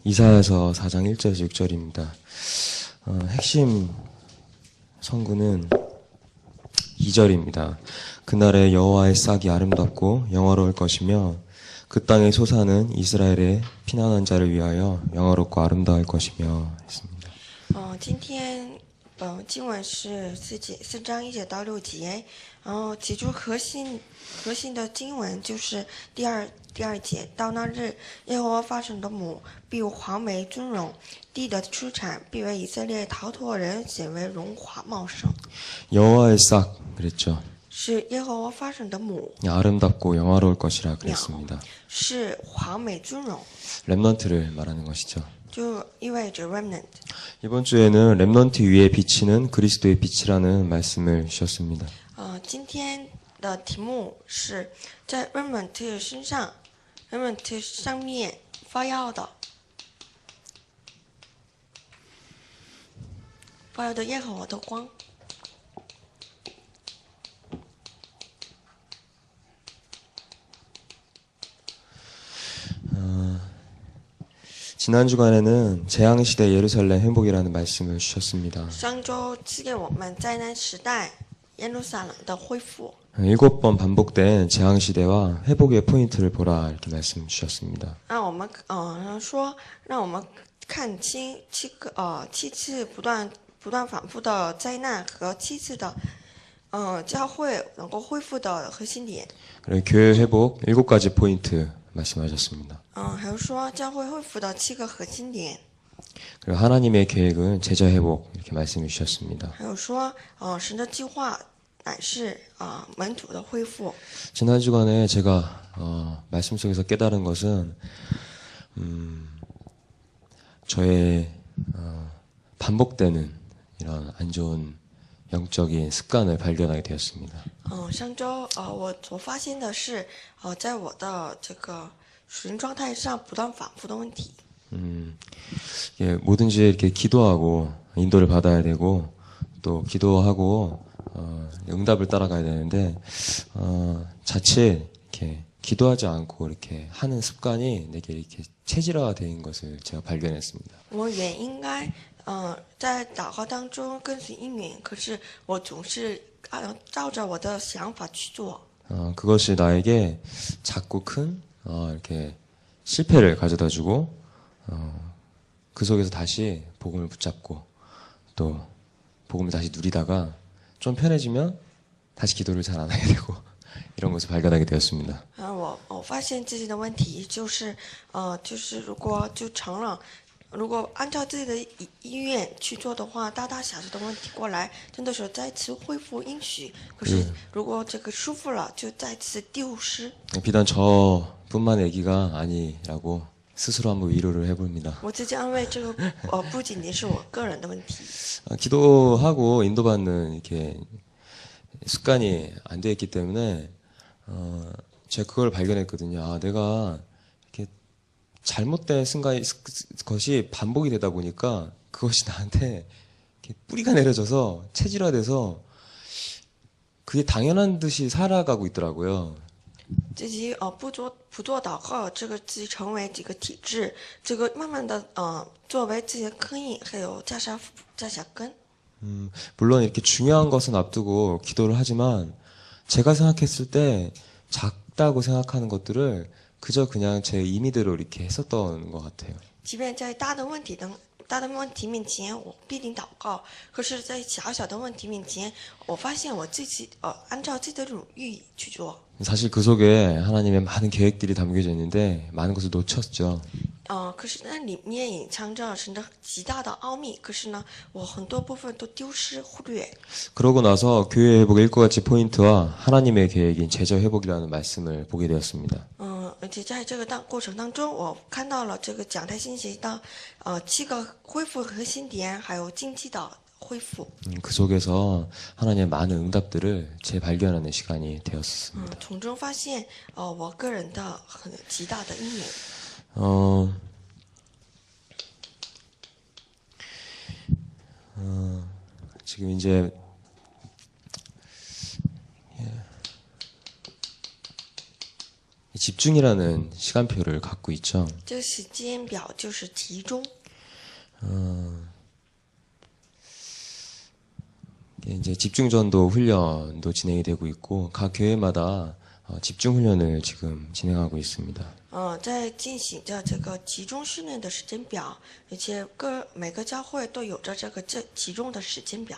이사야서 4장 1절에서 6절입니다. 핵심 성구는 2절입니다. 그날에 여호와의 싹이 아름답고 영화로울 것이며 그 땅의 소사는 이스라엘의 피난한 자를 위하여 영화롭고 아름다울 것이며 했습니다. 今天经文是4章1节到6节，然后其中核心的经文就是第二节，到那日，耶和华发生的母必有黄梅尊荣，地的出产必为以色列逃脱人显为荣华茂盛。 여호와의 싹 그랬죠. 是耶和华发生的母， 아름답고 영화로울 것이라 그랬습니다. 是黄美尊荣， 렘넌트를 말하는 것이죠. 就意味着 remnant。 이번 주에는 렘넌트 위에 비치는 그리스도의 빛이라는 말씀을 주셨습니다. 今天的题目是在 remnant 身上 ，remnant 上面发耀的耶和华的光。 지난 주간에는 재앙시대 예루살렘 회복이라는 말씀을 주셨습니다. 上周赐给我们灾难时代耶路撒冷的恢复。 7번 반복된 재앙시대와 회복의 포인트를 보라 이렇게 말씀 주셨습니다. 让我们让我们看清七次不断反复的灾难和7次的教会能够恢复的核心点。 그리고 교회 회복 7가지 포인트 말씀하셨습니다. 还有说教会恢复的7个核心点。 그리고 하나님의 계획은 제자 회복 이렇게 말씀해 주셨습니다. 还有说神的计划乃是门徒的恢复。 지난 주간에 제가 말씀 속에서 깨달은 것은 저의 반복되는 이런 안 좋은 영적인 습관을 발견하게 되었습니다. 上周我所发现的是在我的这个属灵状态上不断反复的问题。 예, 뭐든지 이렇게 기도하고 인도를 받아야 되고 또 기도하고 응답을 따라가야 되는데 자칫 이렇게 기도하지 않고 이렇게 하는 습관이 내게 이렇게 체질화된 것을 제가 발견했습니다. 我也应该在祷告当中跟随应允，可是我总是照着我的想法去做。 그것이 나에게 작고 큰 이렇게 실패를 가져다주고 그 속에서 다시 복음을 붙잡고 또 복음을 다시 누리다가 좀 편해지면 다시 기도를 잘 안 하게 되고 이런 것을 발견하게 되었습니다. 我发现自己的问题就是如果如果按照自己的意愿去做的话，大大小小的问题过来，真的是再次恢复应许。可是如果这个舒服了，就再次丢失。 비단 저뿐만의 얘기가 아니라고 스스로 한번 위로를 해봅니다. 我自己安慰这个不仅仅是我个人的问题。 기도하고 인도받는 이렇게 습관이 안 되어 있기 때문에 제가 그걸 발견했거든요. 내가 이렇게 잘못된 것이 반복이 되다 보니까 그것이 나한테 이렇게 뿌리가 내려져서 체질화돼서 그게 당연한 듯이 살아가고 있더라고요. 自己不做祷告，这个自己成为这个体制，这个慢慢的作为自己的刻印，还有加下根。 물론 이렇게 중요한 것은 앞두고 기도를 하지만 제가 생각했을 때 작다고 생각하는 것들을 그저 그냥 제 임의대로 이렇게 했었던 것 같아요. 即便在大的问题面前，我必定祷告；可是，在小小的问题面前，我发现我自己按照自己的这种意去做。 사실 그 속에 하나님의 많은 계획들이 담겨져 있는데 많은 것을 놓쳤죠. 可是那里面隐藏着神的极大的奥秘，可是呢，我很多部分都丢失忽略。 그러고 나서 교회 회복 7가지 포인트와 하나님의 계획인 제자 회복이라는 말씀을 보게 되었습니다. 而且在这个过程当中，我看到了这个讲台信息的7个恢复核心点，还有经济的恢复。 그 속에서 하나님의 많은 응답들을 재발견하는 시간이 되었습니다. 从中发现我个人的很极大的应允。 지금 이제 집중이라는 시간표를 갖고 있죠. 这个时间表就是集中。 이제 집중전도 훈련도 진행이 되고 있고 각 교회마다 집중 훈련을 지금 진행하고 있습니다. 在进行着这个集中训练的时间表，而且每个教会都有着这个集中的时间表。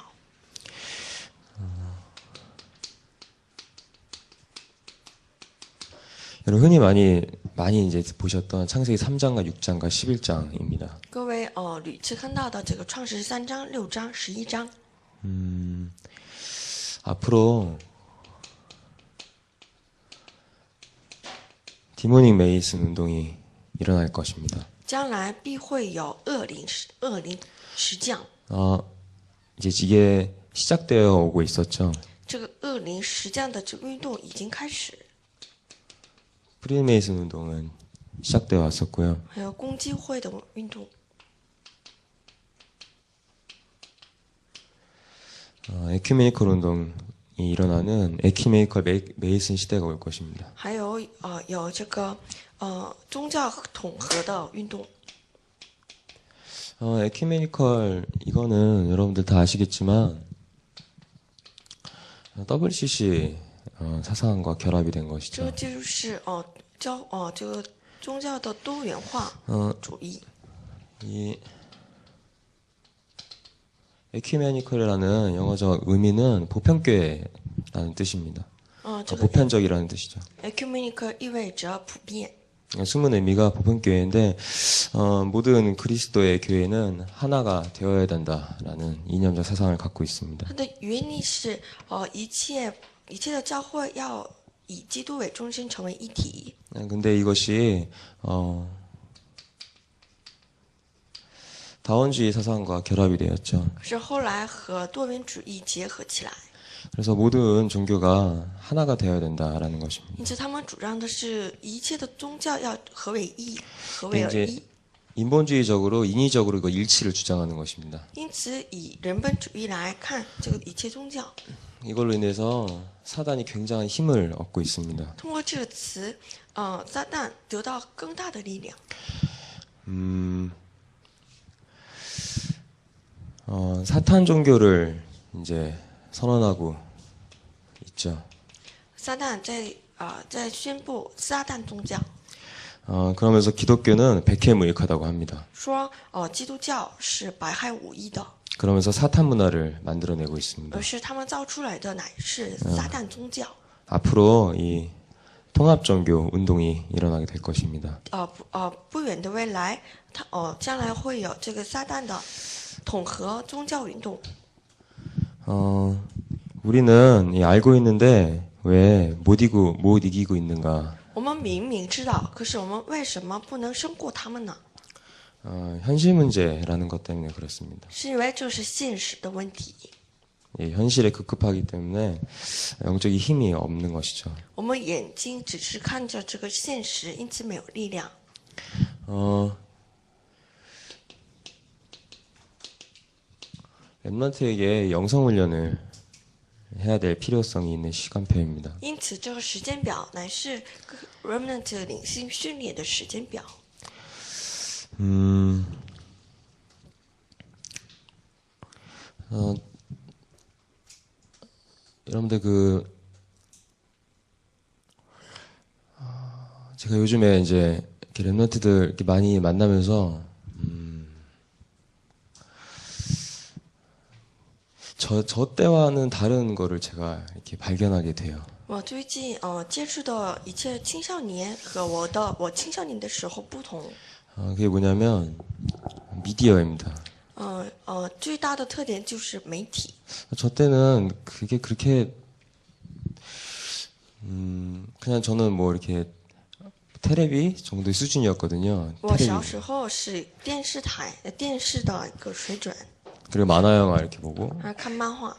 여러분 흔히 많이 이제 보셨던 창세기 3장과 6장과 11장입니다. 各位屡次看到的这个创世3章、6章、11章。 앞으로 디모닉 메이슨 운동이 일어날 것입니다. 将来必会有恶灵石匠。 이제 이게 시작되어 오고 있었죠. 这个恶灵石匠的这个运动已经开始， 프리메이슨 운동은 시작되어 왔었고요. 还有公鸡会的运动。 에큐메니컬 운동이 일어나는 에큐메니컬 메이슨 시대가 올 것입니다. 还有有这个宗教统合的运动。 에큐메니컬 이거는 여러분들 다 아시겠지만 WCC 사상과 결합이 된 这 것이죠. 个就是这个宗教的多元化主义。 이 에큐메니컬이라는 영어적 의미는 보편교회라는 뜻입니다. 这个 보편적이라는 뜻이죠. ecumenical 意味着普遍。 숨은 의미가 보편교회인데 모든 그리스도의 교회는 하나가 되어야 된다라는 이념적 사상을 갖고 있습니다. 它的原理是一切的教会要以基督为中心，成为一体。 근데 이것이 다원주의 사상과 결합이 되었죠. 可是后来和多元主义结合起来， 그래서 모든 종교가 하나가 되어야 된다라는 것입니다. 因此他们主张的是一切的宗教要合为一，合为而 이제 一。 인본주의적으로 인위적으로 그 일치를 주장하는 것입니다. 因此以人本主义来看这个一切宗教， 이걸로 인해서 사단이 굉장한 힘을 얻고 있습니다. 通过这个词，撒旦得到更大的力量。 사탄 종교를 이제 선언하고 있죠. 撒旦在宣布撒旦宗教， 그러면서 기독교는 백해무익하다고 합니다. 说基督教是百害无一的， 그러면서 사탄 문화를 만들어내고 있습니다. 而是他们造出来的乃是撒旦宗教。 앞으로 이 통합 종교 운동이 일어나게 될 것입니다. 不远的未来，将来会有这个撒旦的统合宗教运动。 우리는 알고 있는데 왜 못 이기고 있는가? 我们明明知道，可是我们为什么不能胜过他们呢？ 현실 문제라는 것 때문에 그렇습니다. 是因为这是现实的问题。 예, 현실에 급급하기 때문에 영적인 힘이 없는 것이죠. 我们眼睛只是看着这个现实，因此没有力量。 랩런트에게 영성 훈련을 해야 될 필요성이 있는 시간표입니다. 因此，这个时间表乃是 remnant 领性训练的时间表。 여러분들 제가 요즘에 이제 이렇게 랩런트들 이렇게 많이 만나면서 저 때와는 다른 거를 제가 이렇게 발견하게 돼요. 我最近接触的一切青少年和我青少年的时候不同。 그게 뭐냐면 미디어입니다. 最大的特点就是媒体。 저 때는 그게 그렇게 그냥 저는 뭐 이렇게 테레비 정도의 수준이었거든요. 我小时候是电视的一个水准， 그리고 만화 영화 이렇게 보고 看漫画，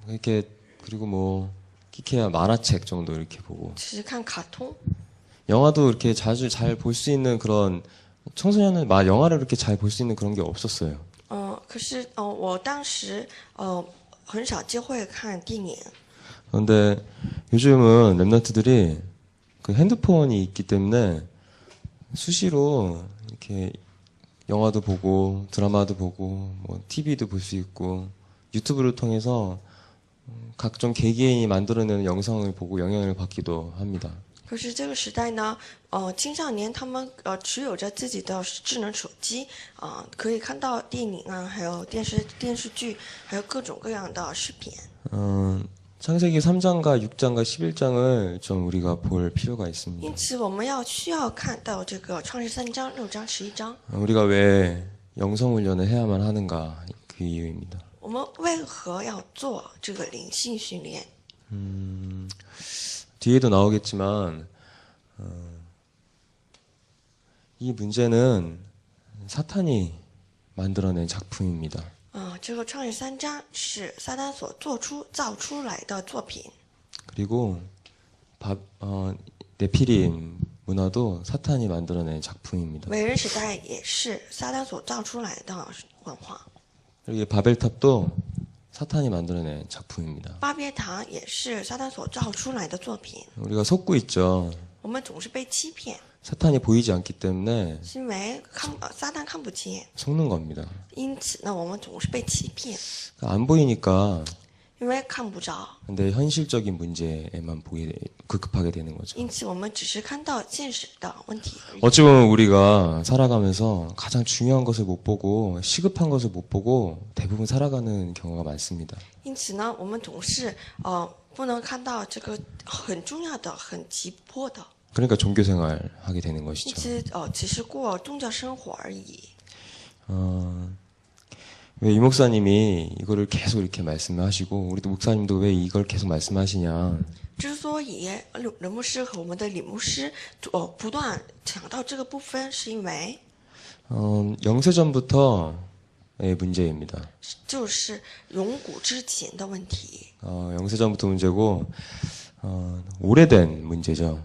이렇게 그리고 뭐 끼케야 만화책 정도 이렇게 보고 只是看卡通。 영화도 이렇게 자주 잘 볼 수 있는 그런 청소년은 영화를 이렇게 잘 볼 수 있는 그런 게 없었어요. 可是我当时很少机会看电影。 그런데 요즘은 랩런트들이 그 핸드폰이 있기 때문에 수시로 이렇게 영화도 보고 드라마도 보고 뭐 TV도 볼 수 있고 유튜브를 통해서 각종 개개인이 만들어내는 영상을 보고 영향을 받기도 합니다. 可是这个时代呢，青少年他们持有着自己的智能手机，可以看到电影啊，还有电视剧，还有各种各样的视频。 창세기 3장과 6장과 11장을 좀 우리가 볼 필요가 있습니다. 因此，我们需要看到这个创世3章、6章、11章。 우리가 왜 영성훈련을 해야만 하는가 그 이유입니다. 我们为何要做这个灵性训练？ 뒤에도 나오겠지만 이 문제는 사탄이 만들어낸 작품입니다. 这个创世3章是撒旦所造出来的作品。 그리고 네피림 문화도 사탄이 만들어낸 작품입니다. 伟人时代也是撒旦所造出来的文化。 그리고 바벨탑도 사탄이 만들어낸 작품입니다. 巴别塔也是撒旦所造出来的作品。 우리가 속고 있죠. 我们总是被欺骗， 사탄이 보이지 않기 때문에 是因为撒旦看不见， 속는 겁니다. 因此呢，我们总是被欺骗， 안 보이니까 因为看不着， 근데 현실적인 문제에만 급급하게 되는 거죠. 因此我们只是看到现实的问题而已。 어찌 보면 우리가 살아가면서 가장 중요한 것을 못 보고 시급한 것을 못 보고 대부분 살아가는 경우가 많습니다. 因此呢，我们总是不能看到这个很重要的、很急迫的， 그러니까 종교 생활 하게 되는 因 것이죠. 此只是过宗教生活而已。 왜 이 목사님이 이거를 계속 이렇게 말씀하시고 우리도 목사님도 왜 이걸 계속 말씀하시냐? 之所以任牧师和我们的李牧师不断讲到这个部分，是因为 영세전부터의 문제입니다. 就是永古之前的问题。 영세전부터 문제고 오래된 문제죠.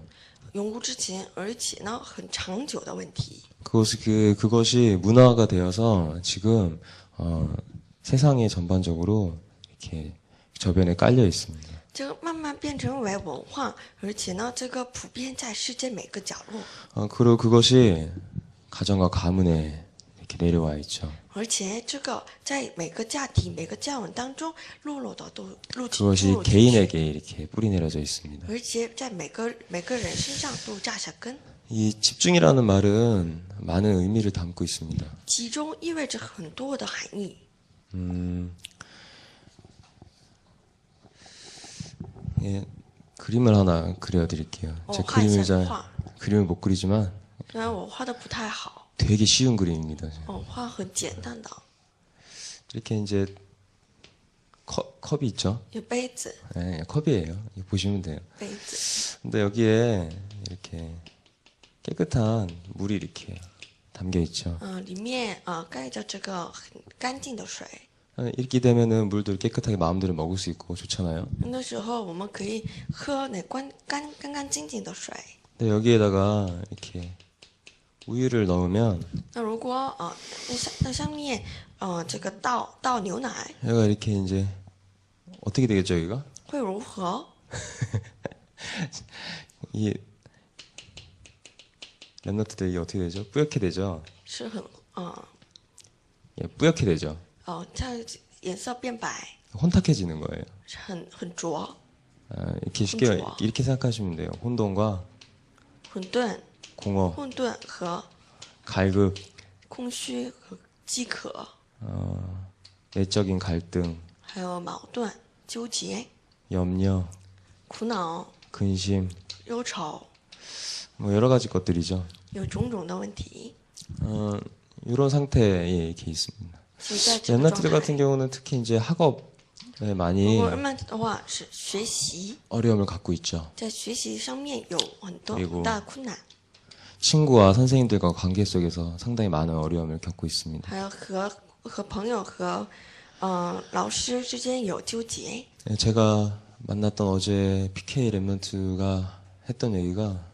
永古之前，而且呢很长久的问题。 그것이 문화가 되어서 지금 세상에 전반적으로 이렇게 저변에 깔려 있습니다. 这个慢慢变成为文化，而且呢，这个普遍在世界每个角落。 그리고 그것이 가정과 가문에 이렇게 내려와 있죠. 而且这个在每个家庭、每个家文当中落入 그것이 개인에게 이렇게 뿌리 내려져 있습니다. 而且在每个人身上都扎下根。 이 집중이라는 말은 많은 의미를 담고 있습니다. 其中意味着很多的含义。 예, 그림을 하나 그려드릴게요. 제 그림을 못 그리지만 虽然我画的不太好， 되게 쉬운 그림입니다. 画很简单的， 이렇게 이제 컵이 있죠. 有杯子， 네, 컵이에요. 이거 보시면 돼요. 杯子， 근데 여기에 이렇게 깨끗한 물이 이렇게 담겨 있죠. 里面盖着这个很干净的水。 이렇게 되면은 물도 깨끗하게 마음대로 먹을 수 있고 좋잖아요. 那时候我们可以喝那干净净的水。 근데 여기에다가 이렇게 우유를 넣으면 那如果那上面这个倒牛奶， 얘가 이렇게 이제 어떻게 되겠죠, 여기가? 会如何？ 이 랩너트들 이게 어떻게 되죠? 뿌옇게 되죠. 是很예, 뿌옇게 되죠. 这样颜色变白， 혼탁해지는 거예요. 是很浊。 이렇게 쉽게 이렇게 생각하시면 돼요. 혼돈과 混沌、 공허, 混沌和 갈급, 空虚和饥渴， 내적인 갈등, 还有矛盾、纠结、 염려, 苦恼、 근심, 忧愁， 뭐 여러 가지 것들이죠. 有种种的问题。 이런 상태에 이렇게 있습니다. 所以在这个 랩너트들 状 같은 态， 경우는 특히 이제 학업에 많이 如果慢的话是学习， 어려움을 갖고 있죠. 在学习上面有很 그리고 大的困难， 친구와 선생님들과 관계 속에서 상당히 많은 어려움을 겪고 있습니다. 还有和朋友和老师之间有纠结。 제가 만났던 어제 PK 랩런트가 했던 얘기가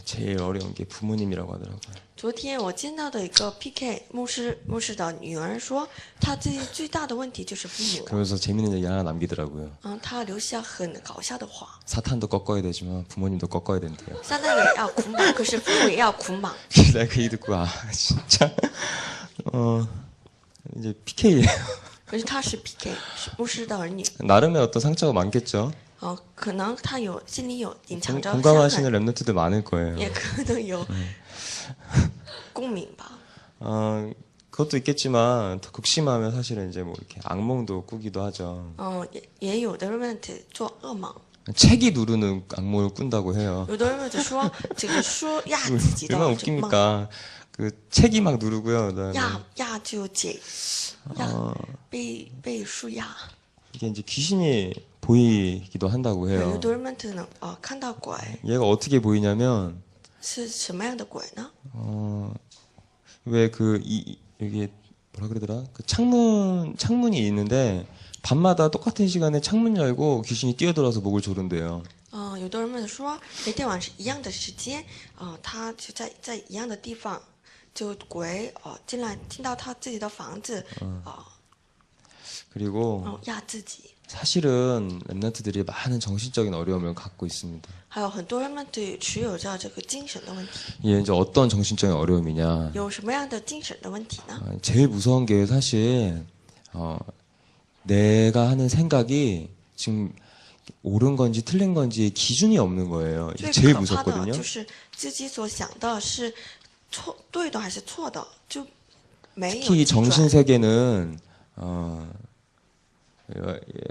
제일 어려운 게 부모님이라고 하더라고요. 昨天我见到的一个 PK 牧师的女儿说，她最大的问题就是父母。 그러면서 재밌는 얘기 하나 남기더라고요. 她留下很搞笑的话。 사탄도 꺾어야 되지만 부모님도 꺾어야 된대요. 撒旦也要捆绑，可是父母也要捆绑。 내가 그 얘기 듣고 진짜 이제 PK예요. 可是他是 PK， 是牧师的儿女。 나름의 어떤 상처가 많겠죠. 可能他心里有隐藏着伤 공감하시는 痕， 랩런트들 많을 거예요. 也可能有共鸣吧。 그것도 있겠지만 더 극심하면 사실은 이제 뭐 이렇게 악몽도 꾸기도 하죠. 也有的人做噩梦， 책이 누르는 악몽을 꾼다고 해요. 有的人说这个说压自己的 얼마나 这个梦， 웃깁니까? 그 책이 막 누르고요. 그다음에 压就被输压。 이게 이제 귀신이 보이기도 한다고 有 해요. 的人能看到鬼， 얘가 어떻게 보이냐면 是什么样的鬼呢？ 왜 여기 뭐라 그러더라? 그 창문이 있는데 밤마다 똑같은 시간에 창문 열고 귀신이 뛰어들어서 목을 조른대요. 有的人说每天晚上一样的时间，他就在一样的地方，就鬼进来进到他自己的房子， 그리고 压自己。 사실은 랩런트들이 많은 정신적인 어려움을 갖고 있습니다. 还有很多人们持有着这个精神的问题。 이게 이제 어떤 정신적인 어려움이냐? 有什么样的精神的问题呢？ 제일 무서운 게 사실 내가 하는 생각이 지금 옳은 건지 틀린 건지 기준이 없는 거예요. 이게 最 제일 可怕的 무섭거든요. 就是自己所想的是对的还是错的，就没有 특히 基准。 정신 세계는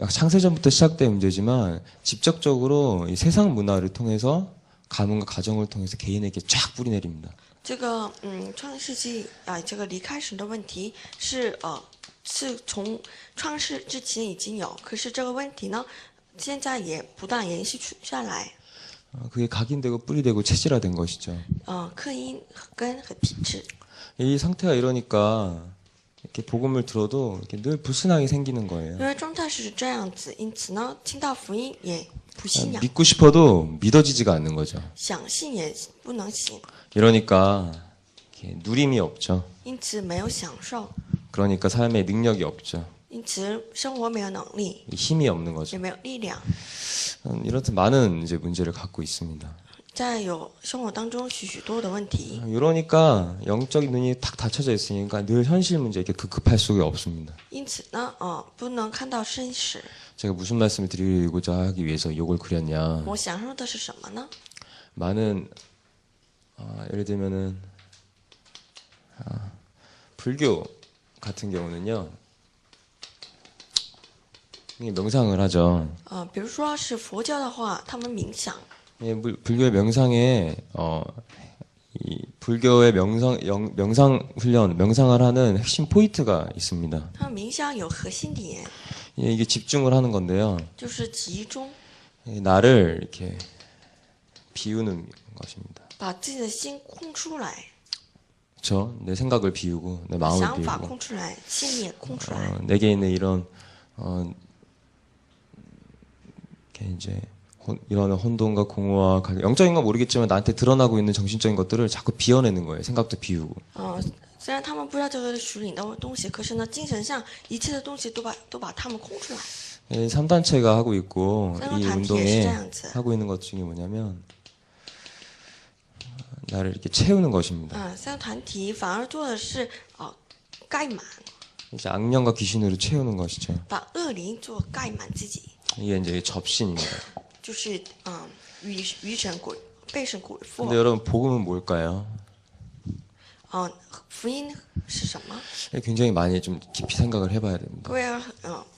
창세전부터 시작된 문제지만 직접적으로 이 세상 문화를 통해서 가문과 가정을 통해서 개인에게 쫙 뿌리내립니다. 这个创世纪这个离开神的问题是从创世之前已经有，可是这个问题呢，现在也不断延续下来。 그게 각인되고 뿌리되고 체질화된 것이죠. 克因根和体质。 이 상태가 이러니까 이렇게 복음을 들어도 이렇게 늘 불순하게 생기는 거예요. 因为状态是这样子，因此呢，听到福音也不信仰， 믿고 싶어도 믿어지지가 않는 거죠. 想信也不能行， 이러니까 이렇게 누림이 없죠. 因此没有享受， 그러니까 삶에 능력이 없죠. 因此生活没有能力， 힘이 없는 거죠. 也没有力量， 이렇듯 많은 이제 문제를 갖고 있습니다. 在有生活当中许多的问题， 이러니까 영적인 눈이 탁 닫혀져 있으니까 늘 현실 문제 이렇게 급급할 수가 없습니다. 因此呢，不能看到真实。 제가 무슨 말씀을 드리고자 하기 위해서 욕을 그렸냐? 我想说的是什么呢？ 많은 예를 들면은 불교 같은 경우는요. 이게 명상을 하죠. 比如说是佛教的话，他们冥想。 예, 불교의 명상에 이 불교의 명상 훈련, 명상을 하는 핵심 포인트가 있습니다. 他们冥想有核心点， 예, 이게 집중을 하는 건데요. 就是集中， 나를 이렇게 비우는 것입니다. 把自己的心空出来， 그렇죠? 내 생각을 비우고 내 마음을 想法 비우고 空出来，心也空出来。 내게 있는 이런 이렇게 이제 이런 혼돈과 공허와 영적인 건 모르겠지만 나한테 드러나고 있는 정신적인 것들을 자꾸 비워내는 거예요. 생각도 비우고. 虽然他们不知道这个是属灵的东西，可是呢，精神上一切的东西都把他们空出来。 3단체가 하고 있고 이 3단 운동에 体也是这样子。 하고 있는 것 중에 뭐냐면 나를 이렇게 채우는 것입니다. 三个团体反而做的是盖满， 이제 악령과 귀신으로 채우는 것이죠. 把恶灵做盖满自己， 이게 이제 접신입니다. 就是与神鬼被神鬼附 근데 。 여러분 복음은 뭘까요? 福音是什么？ 굉장히 많이 좀 깊이 생각을 해봐야 됩니다. 各位要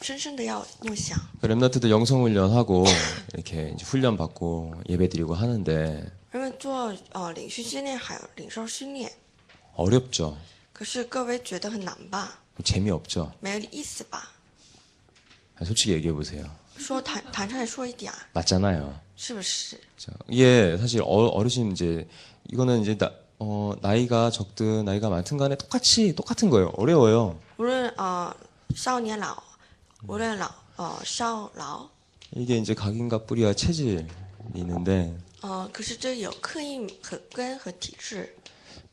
深深的要默想。 렘넌트들 영성 훈련하고 이렇게 이제 훈련 받고 예배드리고 하는데 人们做领袖训练还有领受训练， 어렵죠. 可是各位觉得很难吧？ 재미없죠. 没有意思吧？ 솔직히 얘기해 보세요. 说坦率说一点， 맞잖아요. 是不是？ 이게 사실 어르신 이제 이거는 이제 나이가 적든 나이가 많든 간에 똑같은 거예요. 어려워요. 无论少年老，无论少老， 이게 이제 각인과 뿌리와 체질이 있는데 可是这有刻印和根和体制。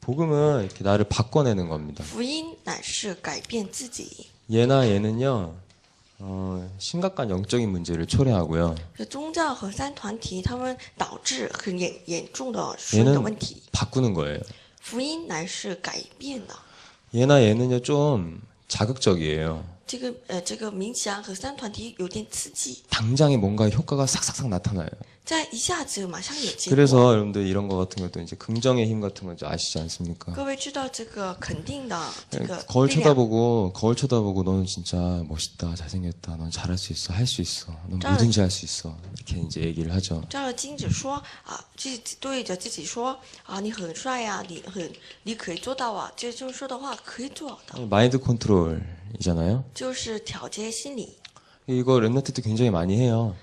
복음은 이렇게 나를 바꿔내는 겁니다. 福音乃是改变自己。 얘나 얘는요, 심각한 영적인 문제를 초래하고요. 这宗教和三团体，他们导致很严重的属灵的问 얘는 题。 바꾸는 거예요. 福音乃是改变的。 얘나 얘는요, 좀 자극적이에요. 这个冥想和三团体有点刺激， 당장에 뭔가 효과가 싹싹싹 나타나요. 在一下子马上有结果。 그래서 여러분들 이런 거 같은 것도 이제 긍정의 힘 같은 거 이제 아시지 않습니까? 各位知道这个肯定的这个 거울 力量， 거울 쳐다보고 너는 진짜 멋있다, 잘생겼다, 넌 잘할 수 있어, 할 수 있어, 넌 잘- 뭐든지 할 수 있어. 이렇게 이제 얘기를 하죠. 照着镜子说自己对着自己说你很帅呀，你可以做到啊，这就是说的话可以做的， 마인드 컨트롤이잖아요. 就是调节心理。 이거 랩너트도 굉장히 많이 해요.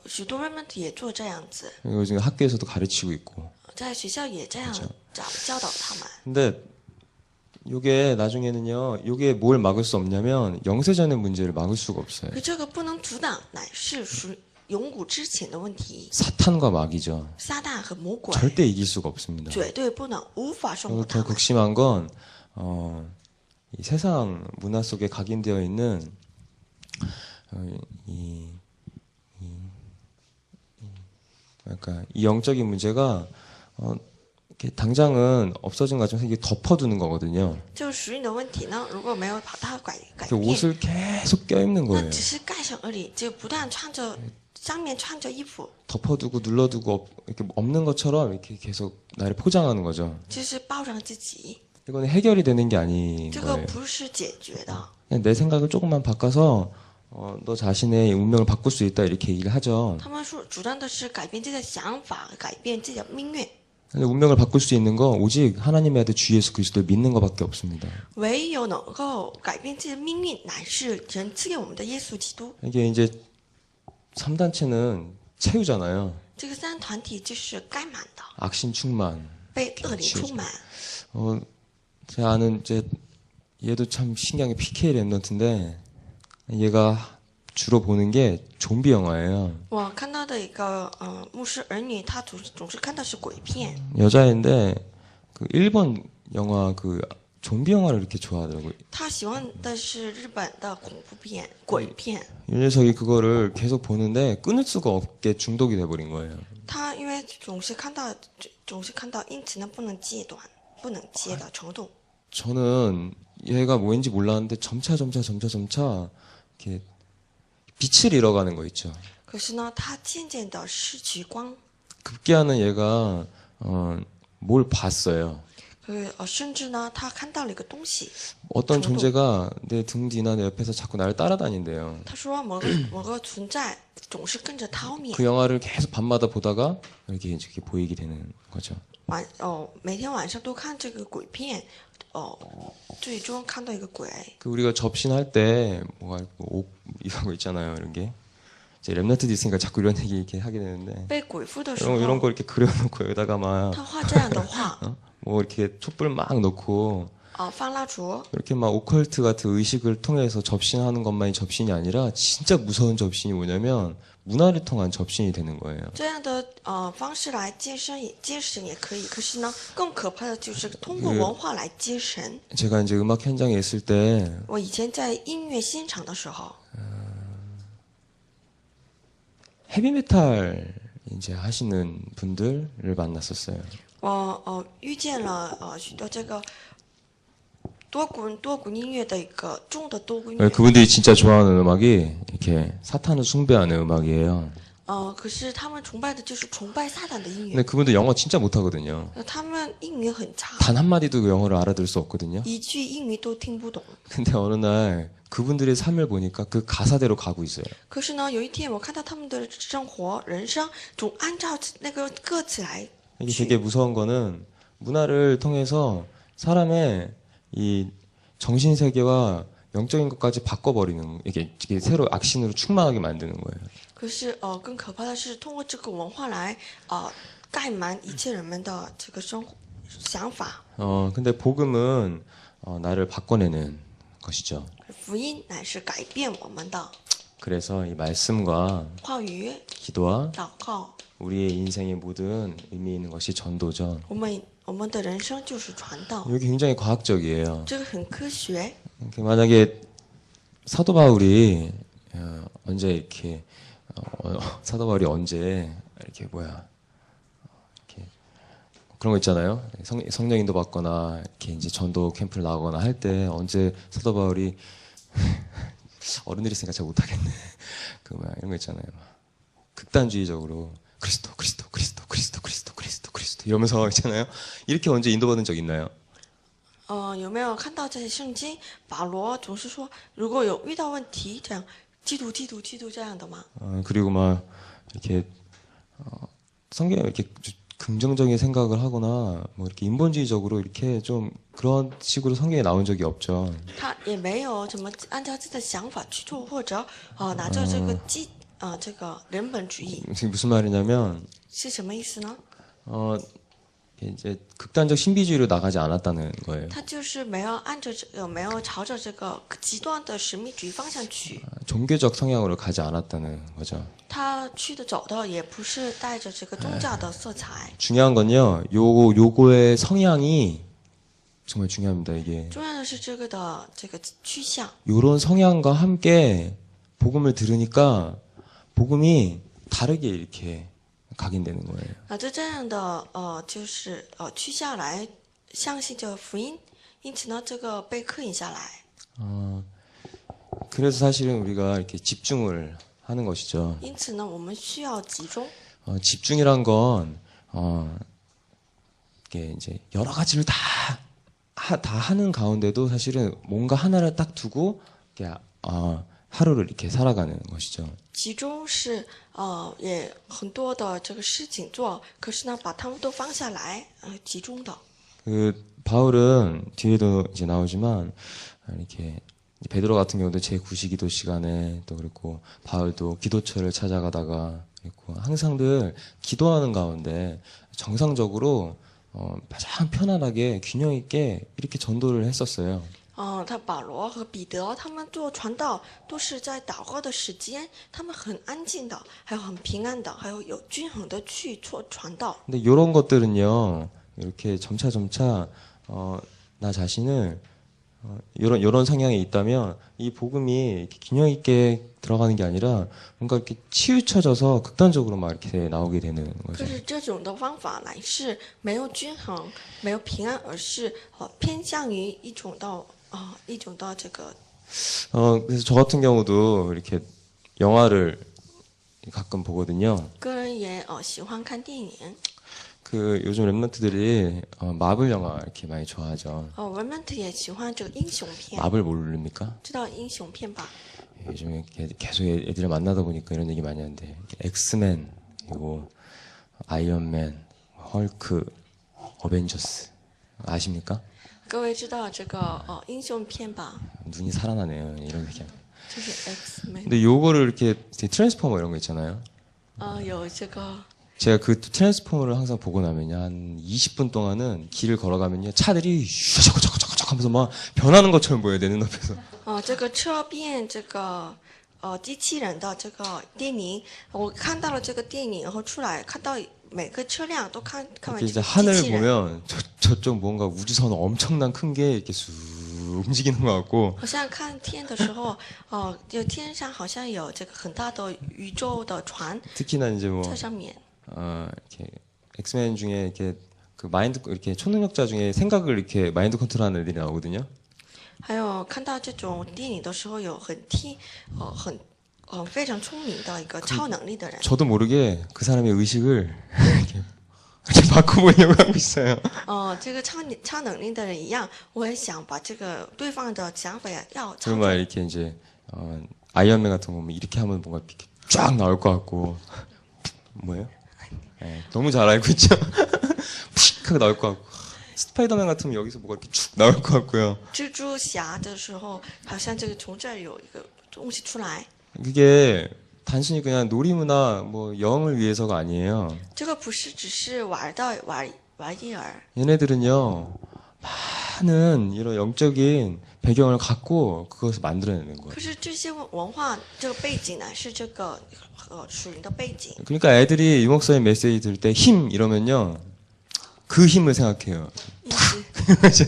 许多人们也做这样子， 이거 지금 학교에서도 가르치고 있고. 在学校也这样教导他们。 근데 요게 나중에는요, 요게 뭘 막을 수 없냐면 영세전의 문제를 막을 수가 없어요. 可这个不能阻挡，乃是属永古之前的问题。 사탄과 마귀죠. 撒旦和魔鬼 절대 이길 수가 없습니다. 绝对不能无法胜过 그리고 他 더 们。 극심한 건 이 세상 문화 속에 각인되어 있는 그러니까 이 영적인 문제가 이렇게 당장은 없어진 것 같지만 이게 덮어두는 거거든요. 就是属于你的问题呢，如果没有把它改 그 变， 옷을 계속 껴입는 那 거예요. 只是盖上而已，就不断穿着上面穿着衣服， 덮어두고 눌러두고 이렇게 없는 것처럼 이렇게 계속 나를 포장하는 거죠. 就是包装自己。 이거는 해결이 되는 게 아닌 这个 거예요. 不是解决的， 그냥 내 생각을 조금만 바꿔서 너 자신의 운명을 바꿀 수 있다 이렇게 얘기를 하죠. 他们说主张的是改变自己的想法，改变自己的命运。 근데 운명을 바꿀 수 있는 거 오직 하나님의 아들 주 예수 그리스도를 믿는 것밖에 없습니다. 唯有能够改变自己的命运，乃是神赐给我们的耶稣基督。 이게 이제 3단체는 채우잖아요. 这个三团体就是盖满的， 악신 충만. 被恶灵充满。 제가 아는 얘도 참 신기한 게 PK 랩넌트인데 얘가 주로 보는 게 좀비 영화예요. 我看到的一个牧师儿女，他总是看的是鬼片。 여자인데 그 일본 영화 그 좀비 영화를 이렇게 좋아하더라고요. 他喜欢的是日本的恐怖片、鬼片。 이 녀석이 그거를 계속 보는데 끊을 수가 없게 중독이 돼버린 거예요. 他因为总是看到，因此呢不能戒断，不能戒的程度。 저는 얘가 뭐인지 몰랐는데 점차 이렇게 빛을 잃어가는 거 있죠. 可是呢，他渐渐的失去光， 급기야는 얘가 뭘 봤어요. 甚至呢，他看到了一个东西。 어떤 존재가 내 등 뒤나 내 옆에서 자꾸 나를 따라다닌대요. 他说某个存在总是跟着他后面 그 。 영화를 계속 밤마다 보다가 이렇게 보이게 되는 거죠. 每天晚上都看这个鬼片，最终看到一个鬼。 그 우리가 접신할 때 뭐가 옥 이런 거 있잖아요. 이런 게. 이제 랩너트도 있으니까 자꾸 이런 얘기 이렇게 하게 되는데 被鬼附的时 이런 候， 거 이렇게 그려놓고 여기다가 막 他画这样的画， 뭐 이렇게 촛불 막 넣고 放蜡烛， 이렇게 막 오컬트 같은 의식을 통해서 접신하는 것만이 접신이 아니라 진짜 무서운 접신이 뭐냐면 문화를 통한 접신이 되는 거예요. 这样的方式来接神也可以。可是呢，更可怕的就是通过文化来接神。 제가 이제 음악 현장에 있을 때 我以前在音乐现场的时候， 헤비메탈 이제 하시는 분들을 만났었어요. 我遇见了许多这个多古音乐的一个重的多古音乐。 그분들이 진짜 좋아하는 음악이 이렇게 사탄을 숭배하는 음악이에요. 可是他们崇拜的就是崇拜撒旦的音 근데 乐。 그분들 영어 진짜 못하거든요. 他们英语很差， 단 한마디도 그 영어를 알아들을 수 없거든요. 一句英语都听不懂。 근데 어느 날 그분들의 삶을 보니까 그 가사대로 가고 있어요. 可是呢，有一天我看到他们的生活、人生，总按照那个歌词来 이게 되게 무서운 거는 문화를 통해서 사람의 이 정신 세계와 영적인 것까지 바꿔버리는 이게 새로 악신으로 충만하게 만드는 거예요. 可是更可怕的是通过这个文化来盖满一切人们的这个想法。 근데 복음은 나를 바꿔내는 것이죠. 福音乃是改变我们的。 그래서 이 말씀과 话语、 기도와 祷告， 우리의 인생의 모든 의미 있는 것이 전도죠. 我们的人生就是传道， 이게 굉장히 과학적이에요. 这个很科学。 만약에 사도 바울이 언제 이렇게 사도 바울이 언제 이렇게 이렇게 그런 거 있잖아요. 성령인도 받거나 이렇게 이제 전도 캠프를 나가거나 할 때 언제 사도 바울이 어른들이 있으니까 잘 못하겠네. 이런 거 있잖아요. 극단주의적으로 그리스도 이러면서 있잖아요. 이렇게 언제 인도받은 적 있나요? 有没有看到这些圣经？保罗总是说，如果有遇到问题，这样基督这样的吗？ 그리고 막 이렇게 성경에 이렇게 긍정적인 생각을 하거나 뭐 이렇게 인본주의적으로 이렇게 좀 그런 식으로 성경에 나온 적이 없죠. 他也没有怎么按照自己的想法去做，或者拿着这个这个人本主义 지금 무슨 말이냐면 是什么意思呢？ 이제 극단적 신비주의로 나가지 않았다는 거예요. 他就是没有没有朝着这个极端的神秘主义方向去， 종교적 성향으로 가지 않았다는 거죠. 他走的也不是带着这个宗教的色彩。 중요한 건요, 요거의 성향이 정말 중요합니다. 이게 重要的是这个趋向， 요런 성향과 함께 복음을 들으니까 복음이 다르게 이렇게 각인되는 거예요. 这样的就是趋向来相信这个福音，因此呢，这个被刻印下来。 그래서 사실은 우리가 이렇게 집중을 하는 것이죠. 因此呢，我们需要集中。 집중이란 건 이게 이제 여러 가지를 다 하는 가운데도 사실은 뭔가 하나를 딱 두고 이렇게 하루를 이렇게 살아가는 것이죠. 集中是也很多的这个事情做，可是呢，把它们都放下来，集中的。 바울은 뒤에도 이제 나오지만 이렇게 베드로 같은 경우도 제9시기도 시간에 또 그렇고 바울도 기도처를 찾아가다가 그랬고 항상들 기도하는 가운데 정상적으로 가장 편안하게 균형 있게 이렇게 전도를 했었어요. 他保罗和彼得他们做传道都是在祷告的时间，他们很安静的，还有很平安的，还有均衡的去做传道。 근데 이런 것들은요 이렇게 점차 나 자신을 이런 성향이 있다면 이 복음이 이렇게 균형 있게 들어가는 게 아니라 뭔가 이렇게 치우쳐져서 극단적으로 막 이렇게 나오게 되는 可 거죠. 是这种的方法乃是没有均衡、没有平安，而是偏向于一种的这个。 그래서 저 같은 경우도 이렇게 영화를 가끔 보거든요. 个人也喜欢看电影。 요즘 랩런트들이 마블 영화 이렇게 많이 좋아하죠. 文们也喜欢这个英雄片， 마블 모릅니까? 知道英雄片吧？ 요즘에 계속 애들을 만나다 보니까 이런 얘기 많이 하는데 엑스맨 그리고 아이언맨, 헐크, 어벤져스 아십니까? 各位知道这个英雄片吧？ 눈이 살아나네요. 이런 얘기. 就是 X-Men， 근데 요거를 이렇게 트랜스포머 이런 거 있잖아요. 有这个 제가 그 트랜스포머를 항상 보고 나면요 한 20분 동안은 길을 걸어가면요 차들이 슈저저저저저 하면서 막 변하는 것처럼 보여요 내 눈앞에서. 这个车变这个机器人的这个电影，我看到了这个电影，然后出来看到每个车辆都看完 이렇게 这 이제 个机 하늘 器人。 보면 저쪽 뭔가 우주선 엄청난 큰 게 이렇게 쑥 움직이는 것 같고 好像看天的时候，就天上好像有这个很大的宇宙的船 특히나 이제 뭐 在上面。 이렇게 엑스맨 중에 이렇게 그 마인드 이렇게 초능력자 중에 생각을 이렇게 마인드 컨트롤하는 애들이 나오거든요. 还有看到这种电影的时候，有非常聪明的一个超能力的人。 저도 모르게 그 사람의 의식을 이렇게 바꿔보려고 하고 있어요. 这个超能力的人一样，我也想把这个对方的想法要超 정말 이렇게 이제 아이언맨 같은 거 보면 이렇게 하면 뭔가 이렇게 쫙 나올 것 같고 뭐예요? 네, 너무 잘 알고 있죠. 푹 하고 나올 것 같고 스파이더맨 같으면 여기서 뭐가 이렇게 쭉 나올 것 같고요. 蜘蛛侠的时候，好像这个从这儿有一个东西出来。 그게 단순히 그냥 놀이문화 뭐 영을 위해서가 아니에요. 这个不是只是玩意儿， 얘네들은요 많은 이런 영적인 배경을 갖고 그것을 만들어내는 거예요. 可是这些文化这个背景呢，是这个属灵的背景。 그러니까 애들이 유목사님 메시지 들을 때 힘 이러면요. 그 힘을 생각해요. 意思，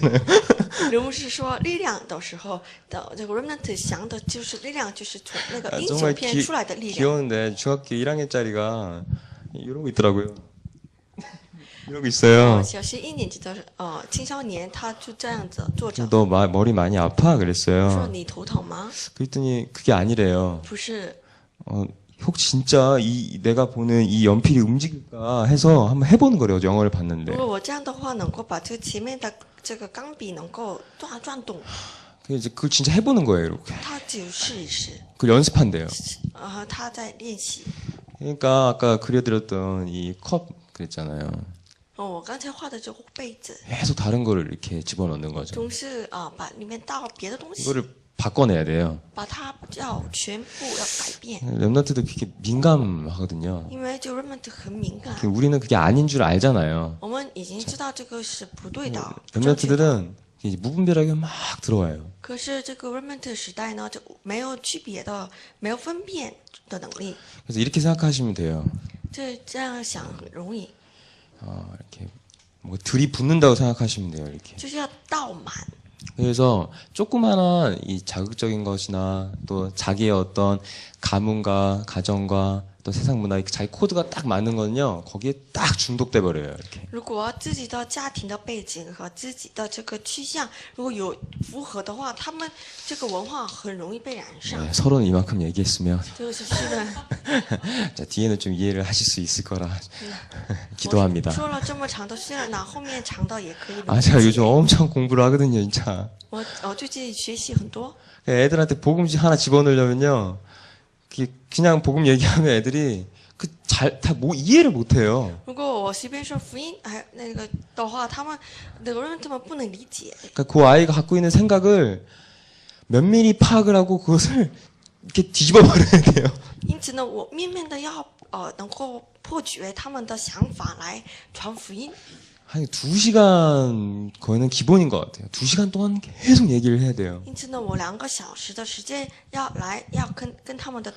人们是说力量的时候的这个 remnant 想的就是力量，就是从那个英雄 정말 片出来的力量。 귀여운데 중학교 1학년짜리가 이러고 있더라고요. 이러고 있어요. 小学一年级的青少年，他就这样子坐着， 너 머리 많이 아파 说 그랬어요. 你头疼吗？ 그랬더니 그게 아니래요. 不是， 혹시 진짜 내가 보는 이 연필이 움직일까 해서 한번 해보는 거래요. 영화를 봤는데. 如果我这样的话，能够把这个前面的这个钢笔能够转动， 이제 그걸 진짜 해보는 거예요. 이렇게. 他就试一试， 그걸 연습한대요. 他在练习。 그러니까 아까 그려드렸던 이 컵 그랬잖아요. 我刚才画的这个杯子， 계속 다른 거를 이렇게 집어넣는 거죠. 总是把里面倒别的东西， 이거를 바꿔내야 돼요. 把它要全部要改变， 렘넌트도 그렇게 민감하거든요. 因为就 remnant 很敏感， 우리는 그게 아닌 줄 알잖아요. 我们已经知道这个是不对的。不正确的 렘넌트들은 이제 무분별하게 막 들어와요. 可是这个 remnant 时代呢，就没有区别的，没有分辨的能力。 그래서 이렇게 생각하시면 돼요. 这样想很容易， 이렇게 뭐 들이붓는다고 생각하시면 돼요. 이렇게. 就是要倒满。 그래서 조그마한 이 자극적인 것이나 또 자기의 어떤 가문과 가정과 또 세상 문화 자기 코드가 딱 맞는 거는요. 거기에 딱 중독돼 버려요. 이렇게. 如果自己的家庭的背景和自己的这个趋向如果有符合的话，他们这个文化很容易被染上。 네, 서로는 이만큼 얘기했으면 这个是是的， 자, 뒤에는 좀 이해를 하실 수 있을 거라 기도합니다. 说了这么长的虽然那后面长的也可以理 아, 제가 解。 요즘 엄청 공부를 하거든요, 진짜. 我最近学习很多， 애들한테 복음식 하나 집어넣으려면요. 그냥 복음 얘기하면 애들이 다 이해를 못 해요. 如果我随便说福音还那个的话，他们不能理解。 그러니까 그 아이가 갖고 있는 생각을 면밀히 파악을 하고 그것을 이렇게 뒤집어 버려야 돼요. 因此呢，我面面的要能够破决他们的想法来传福音。 한 2시간 거는 기본인 것 같아요. 2시간 동안 계속 얘기를 해야 돼요. 因此呢，我2个小时的时间要跟他们对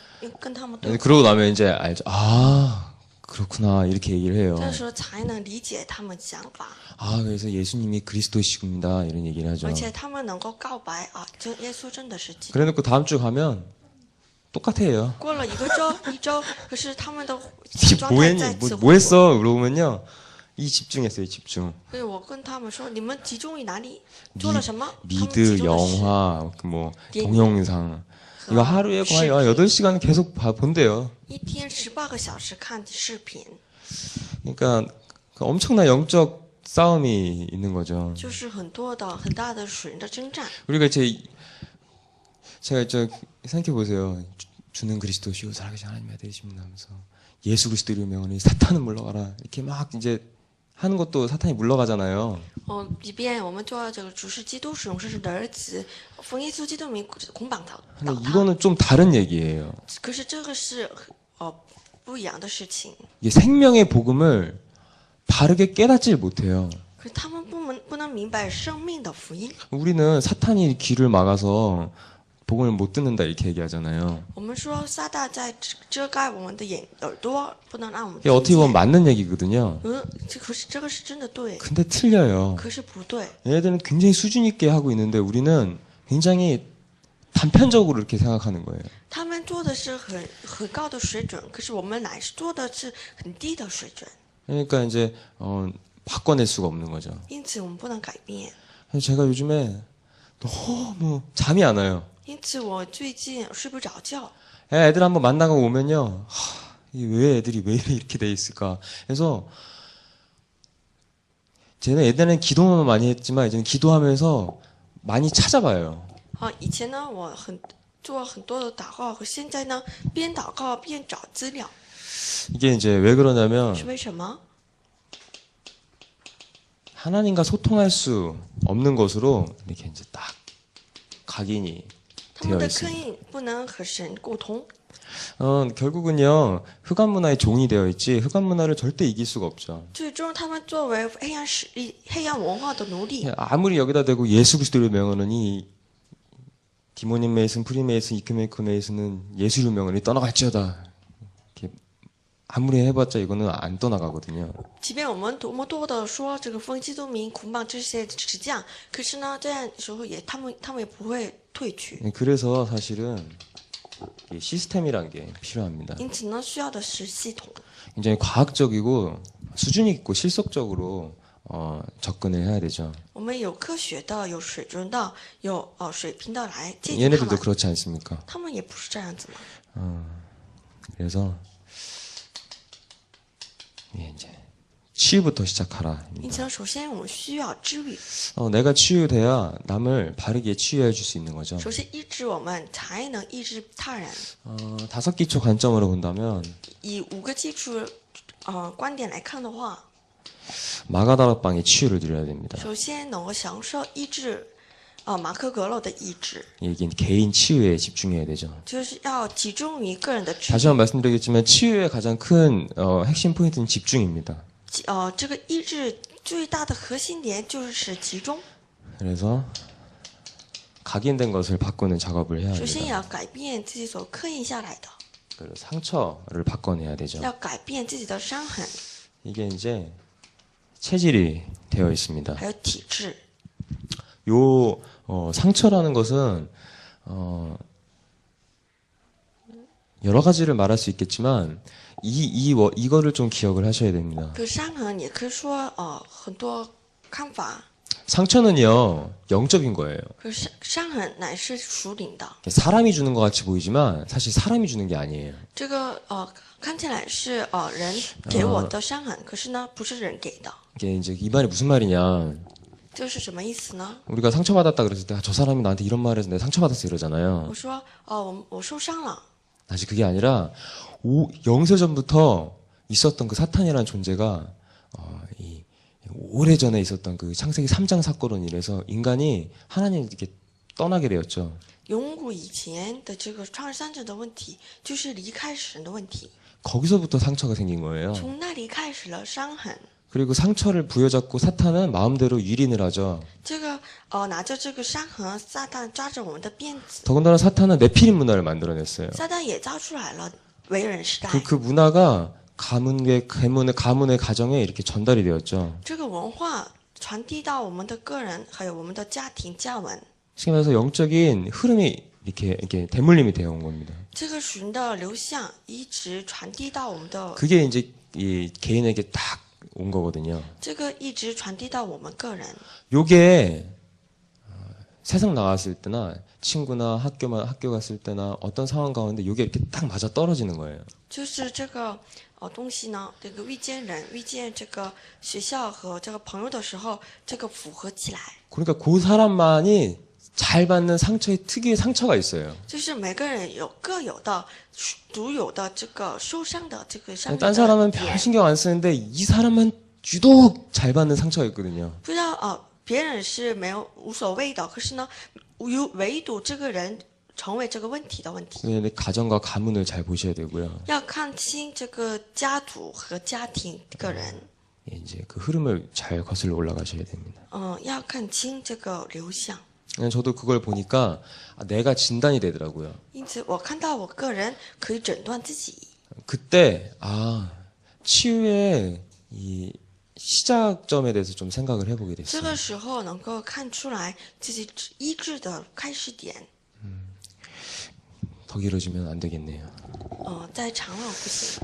话， 그러고 나면 이제 알죠. 아, 그렇구나. 이렇게 얘기를 해요. 这时候才能理解他们想法， 아, 그래서 예수님이 그리스도이십니다. 이런 얘기를 하죠. 而且他们能够告白这耶稣真的是基督。 그래놓고 다음 주 가면 똑같아요. 过了一周，可是他们的 이게 状态 뭐했니? 再次 뭐 했어? 물어보면요. 이 집중했어요, 집중. 所以我跟他们说，你们集中于哪里，做了什么？他们集 미드, 中的是 영화, 뭐 điện- 동영상. 이거 하루에 거의 8시간 계속 본대요. 一天18个小时看视频， 그러니까 엄청난 영적 싸움이 있는 거죠. 就是很大的属灵的征战。 우리가 제가 생각해 보세요. 주는 그리스도시요 살아계신 하나님의 아들이십니다 하면서 예수 그리스도 이름의 명하니 사탄은 물러가라 이렇게 막 이제 하는 것도 사탄이 물러가잖아요. 即便我们做这个主是基督，使用神的儿子，奉耶稣基督名捆绑他。 근데 이거는 좀 다른 얘기예요. 可是这个是不一样的事情。 이게 생명의 복음을 바르게 깨닫질 못해요. 可是他们不能明白生命的福音。 우리는 사탄이 귀를 막아서 복음을 못 듣는다 이렇게 얘기하잖아요. 我们说撒旦在遮盖我们的耳朵，不能让我们 이게 听 어떻게 보면 见。 맞는 얘기거든요. 可是这个是真的对， 근데 틀려요. 可是不对。 얘네들은 굉장히 수준 있게 하고 있는데 우리는 굉장히 단편적으로 이렇게 생각하는 거예요. 他们做的是很高的水准，可是我们乃是做的是很低的水准， 그러니까 이제 바꿔낼 수가 없는 거죠. 因此我们不能改变。 제가 요즘에 너무 잠이 안 와요. 因此我最近睡不着觉。 애들 한번 만나고 오면요. 왜 애들이 왜 이렇게 돼 있을까? 그래서 쟤는 예전에는 기도만 많이 했지만 이제는 기도하면서 많이 찾아봐요. 以前呢，我做很多的祷告，和现在呢，边祷告边找资料。 이게 이제 왜 그러냐면 是为什么？ 하나님과 소통할 수 없는 것으로 이렇게 이제 딱 각인이 他们 되어 的 있습니다. 刻印不能和神沟通。 결국은요 흑암 문화의 종이 되어 있지 흑암 문화를 절대 이길 수가 없죠. 最终，他们作为黑暗文化的奴隶， 아무리 여기다 대고 예수 그리스도를 명하느니 디모닌 메이슨, 프리메이슨, 이큐메이커 메이슨은 예술 유명을 떠나갈지어다. 이렇게 아무리 해봤자 이거는 안 떠나가거든요. 即便我们多么多的说这个风基督民、捆绑这些石匠，可是呢，这样时候也他们也不会退去。 그래서 사실은 이 시스템이란 게 필요합니다. 因此呢，需要的是系统， 굉장히 과학적이고 수준 있고 실속적으로 접근을 해야 되죠. 我们有科学的，有水准的，有水平的来解决他 얘네들도 们。 그렇지 않습니까? 他们也不是这样子嘛。 그래서 예, 이제 치유부터 시작하라. 因此呢，首先我们需要治愈， 내가 치유돼야 남을 바르게 치유해 줄 수 있는 거죠. 首先医治我们，才能医治他人。 다섯 기초 관점으로 본다면 以5个基础观点来看的话， 마가다락방의 치유를 누려야 됩니다. 首先能够享受医治，马可格勒的医治， 이게 개인 치유에 집중해야 되죠. 就是要集中于个人的治 다시 愈。 한번 말씀드리겠지만 치유의 가장 큰 핵심 포인트는 집중입니다. 这个医治最大的核心点就是集中。 그래서 각인된 것을 바꾸는 작업을 해야 首先 합니다. 要改变自己所刻印下来的， 그리고 상처를 바꿔내야 되죠. 要改变自己的伤痕， 이게 이제 체질이 되어 있습니다. 还有体质。 요 상처라는 것은 여러 가지를 말할 수 있겠지만 이거를 좀 기억을 하셔야 됩니다. 可伤痕也可以说很多看法， 상처는요 영적인 거예요. 可是伤痕乃是属灵的。 사람이 주는 것 같이 보이지만 사실 사람이 주는 게 아니에요. 这个看起来是人给我的伤痕，可是呢不是人给的。 이게 이제 이 말이 무슨 말이냐? 这是什么意思呢？ 우리가 상처받았다 그랬을 때 저 사람이 나한테 이런 말을 해서 내가 상처받았어 이러잖아요. 我说我受伤了， 사실 그게 아니라 영세전부터 있었던 그 사탄이라는 존재가 이 오래전에 있었던 그 창세기 3장 사건으로 인해서 인간이 하나님께 떠나게 되었죠. 永古以前的这个创世三者的问题，就是离开神的问题， 거기서부터 상처가 생긴 거예요. 从那里开始了伤痕。 그리고 상처를 부여잡고 사탄은 마음대로 유린을 하죠. 这个拿着这个伤痕，撒旦抓着我们的辫子， 더군다나 사탄은 네피림 문화를 만들어냈어요. 撒旦也造出来了为人时代。 그 문화가 가문의 가정에 이렇게 전달이 되었죠. 这个文化传递到我们的个人，还有我们的家庭家门， 쉽게 말해서 영적인 흐름이 이렇게 대물림이 되어 온 겁니다. 这个神的流向一直传递到我们的， 그게 이제 이 개인에게 딱 온 거거든요. 这个一直传递到我们个人。 요게 세상 나갔을 때나 친구나 학교 갔을 때나 어떤 상황 가운데 요게 이렇게 딱 맞아 떨어지는 거예요. 就是这个东西呢，这个遇见人、遇见这个学校和这个朋友的时候，这个符合起来。 그러니까 그 사람만이 잘 받는 상처의 특유의 상처가 있어요. 就是每个人各有的独有的这个受伤的这个伤 딴 的 사람은 별 点， 신경 안 쓰는데 이 사람만 유독 잘 받는 상처가 있거든요. 不知道别人是无所谓的，可是呢，唯独这个人成为这个问题的问题。 근데 가정과 가문을 잘 보셔야 되고요. 要看清这个家族和家庭个人， 이제 그 흐름을 잘 거슬러 올라가셔야 됩니다. 要看清这个流向。 저도 그걸 보니까 내가 진단이 되더라고요. 因此，我看到我个人可以诊断自己。 그때 치유의 이 시작점에 대해서 좀 생각을 해보게 这 됐어요. 个时候能够看出来自己医治的开始点。 더 길어지면 안 되겠네요. 再长了不行。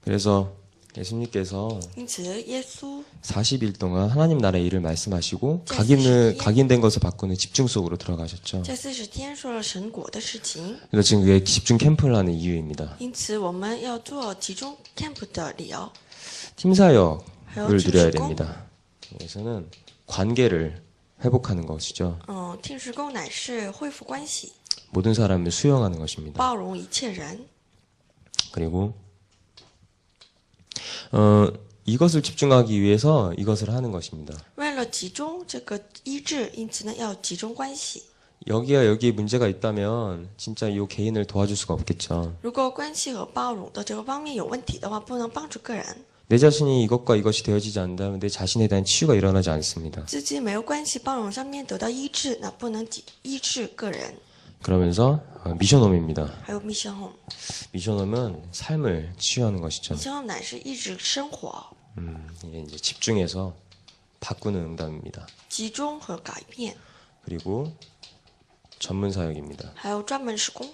그래서 예수님께서 因此，耶稣 40일 동안 하나님 나라의 일을 말씀하시고 네, 각인된 것을 바꾸는 집중 속으로 들어가셨죠. 在40天说了神国的事情。 그래서 지금 그게 집중 캠프를 하는 이유입니다. 因此，我们要做集中 camp 的理由。 팀사역을 하여 누려야 집중. 됩니다. 여기서는 관계를 회복하는 것이죠. 听时工乃是恢复关系， 모든 사람을 수용하는 것입니다. 包容一切人。 그리고 이것을 집중하기 위해서 이것을 하는 것입니다. 为了集中这个医治，因此呢，要集中关系。 여기에 문제가 있다면 진짜 이 개인을 도와줄 수가 없겠죠. 如果关系和包容的这个方面有问题的话，不能帮助个人。내 자신이 이것과 이것이 되어지지 않는다면 내 자신에 대한 치유가 일어나지 않습니다. 自己没有关系，包容上面得到医治，那不能医治个人。 그러면서 미션홈입니다. 还有 mission home， 미션홈은 삶을 치유하는 것이죠. mission home 乃是医治生活， 이게 이제 집중해서 바꾸는 응답입니다. 集中和改变， 그리고 전문 사역입니다. 还有专门施工。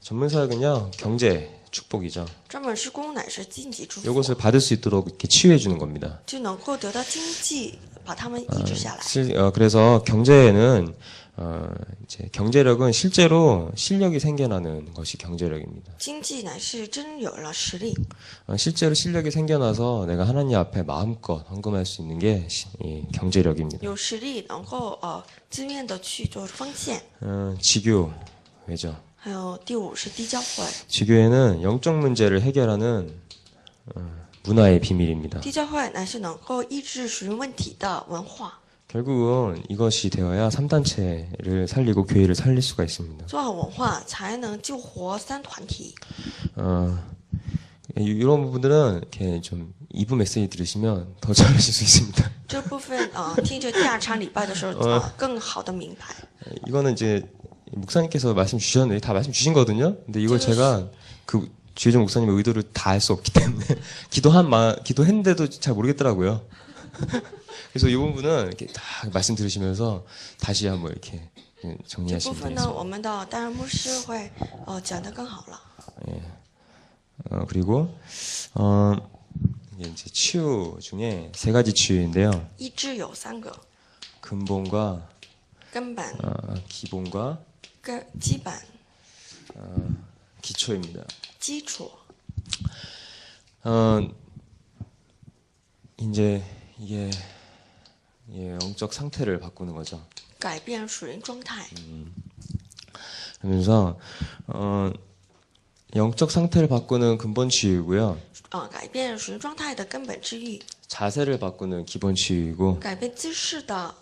전문 사역은요 경제 축복이죠. 专门施工乃是经济祝福， 이것을 받을 수 있도록 이렇게 치유해 주는 겁니다. 就能够得到经济，把他们医治下来。 그래서 경제에는 이제 경제력은 실제로 실력이 생겨나는 것이 경제력입니다. 经济乃是真有了实力， 실제로 실력이 생겨나서 내가 하나님 앞에 마음껏 헌금할 수 있는 게 이 경제력입니다. 有实力能够自愿的去做奉献。 지교 왜죠? 还有第五是地教会， 지교회는 영적 문제를 해결하는 문화의 비밀입니다. 地教会乃是能够医治属灵问题的文化。 결국은 이것이 되어야 3단체를 살리고 교회를 살릴 수가 있습니다. 做好文化才能救活三团体。 이런 부분들은 이렇게 좀 2부 메시지 들으시면 더 잘하실 수 있습니다. 这部分听着第二场礼拜的时候更好的明白。 이거는 이제 목사님께서 말씀 주셨는데 다 말씀 주신 거거든요. 근데 이걸 제가 그 주혜정 목사님의 의도를 다 알 수 없기 때문에 기도했는데도 잘 모르겠더라고요. 그래서 이 부분은 이렇게 다 말씀 들으시면서 다시 한번 이렇게 这 정리하시면 部分呢， 되겠습니다. 我们的担任牧师会讲得更好了。 그리고 이게 이제 치유 중에 3가지 치유인데요. 医治有3个， 근본과 根本、 기본과 基本、 기초입니다. 基础。 이제 이게 영적 상태를 바꾸는 거죠. 改变属灵状态， 그러면서 영적 상태를 바꾸는 근본 치유이고요. 改变属灵状态的根本治愈， 자세를 바꾸는 기본 치유이고 改变姿势的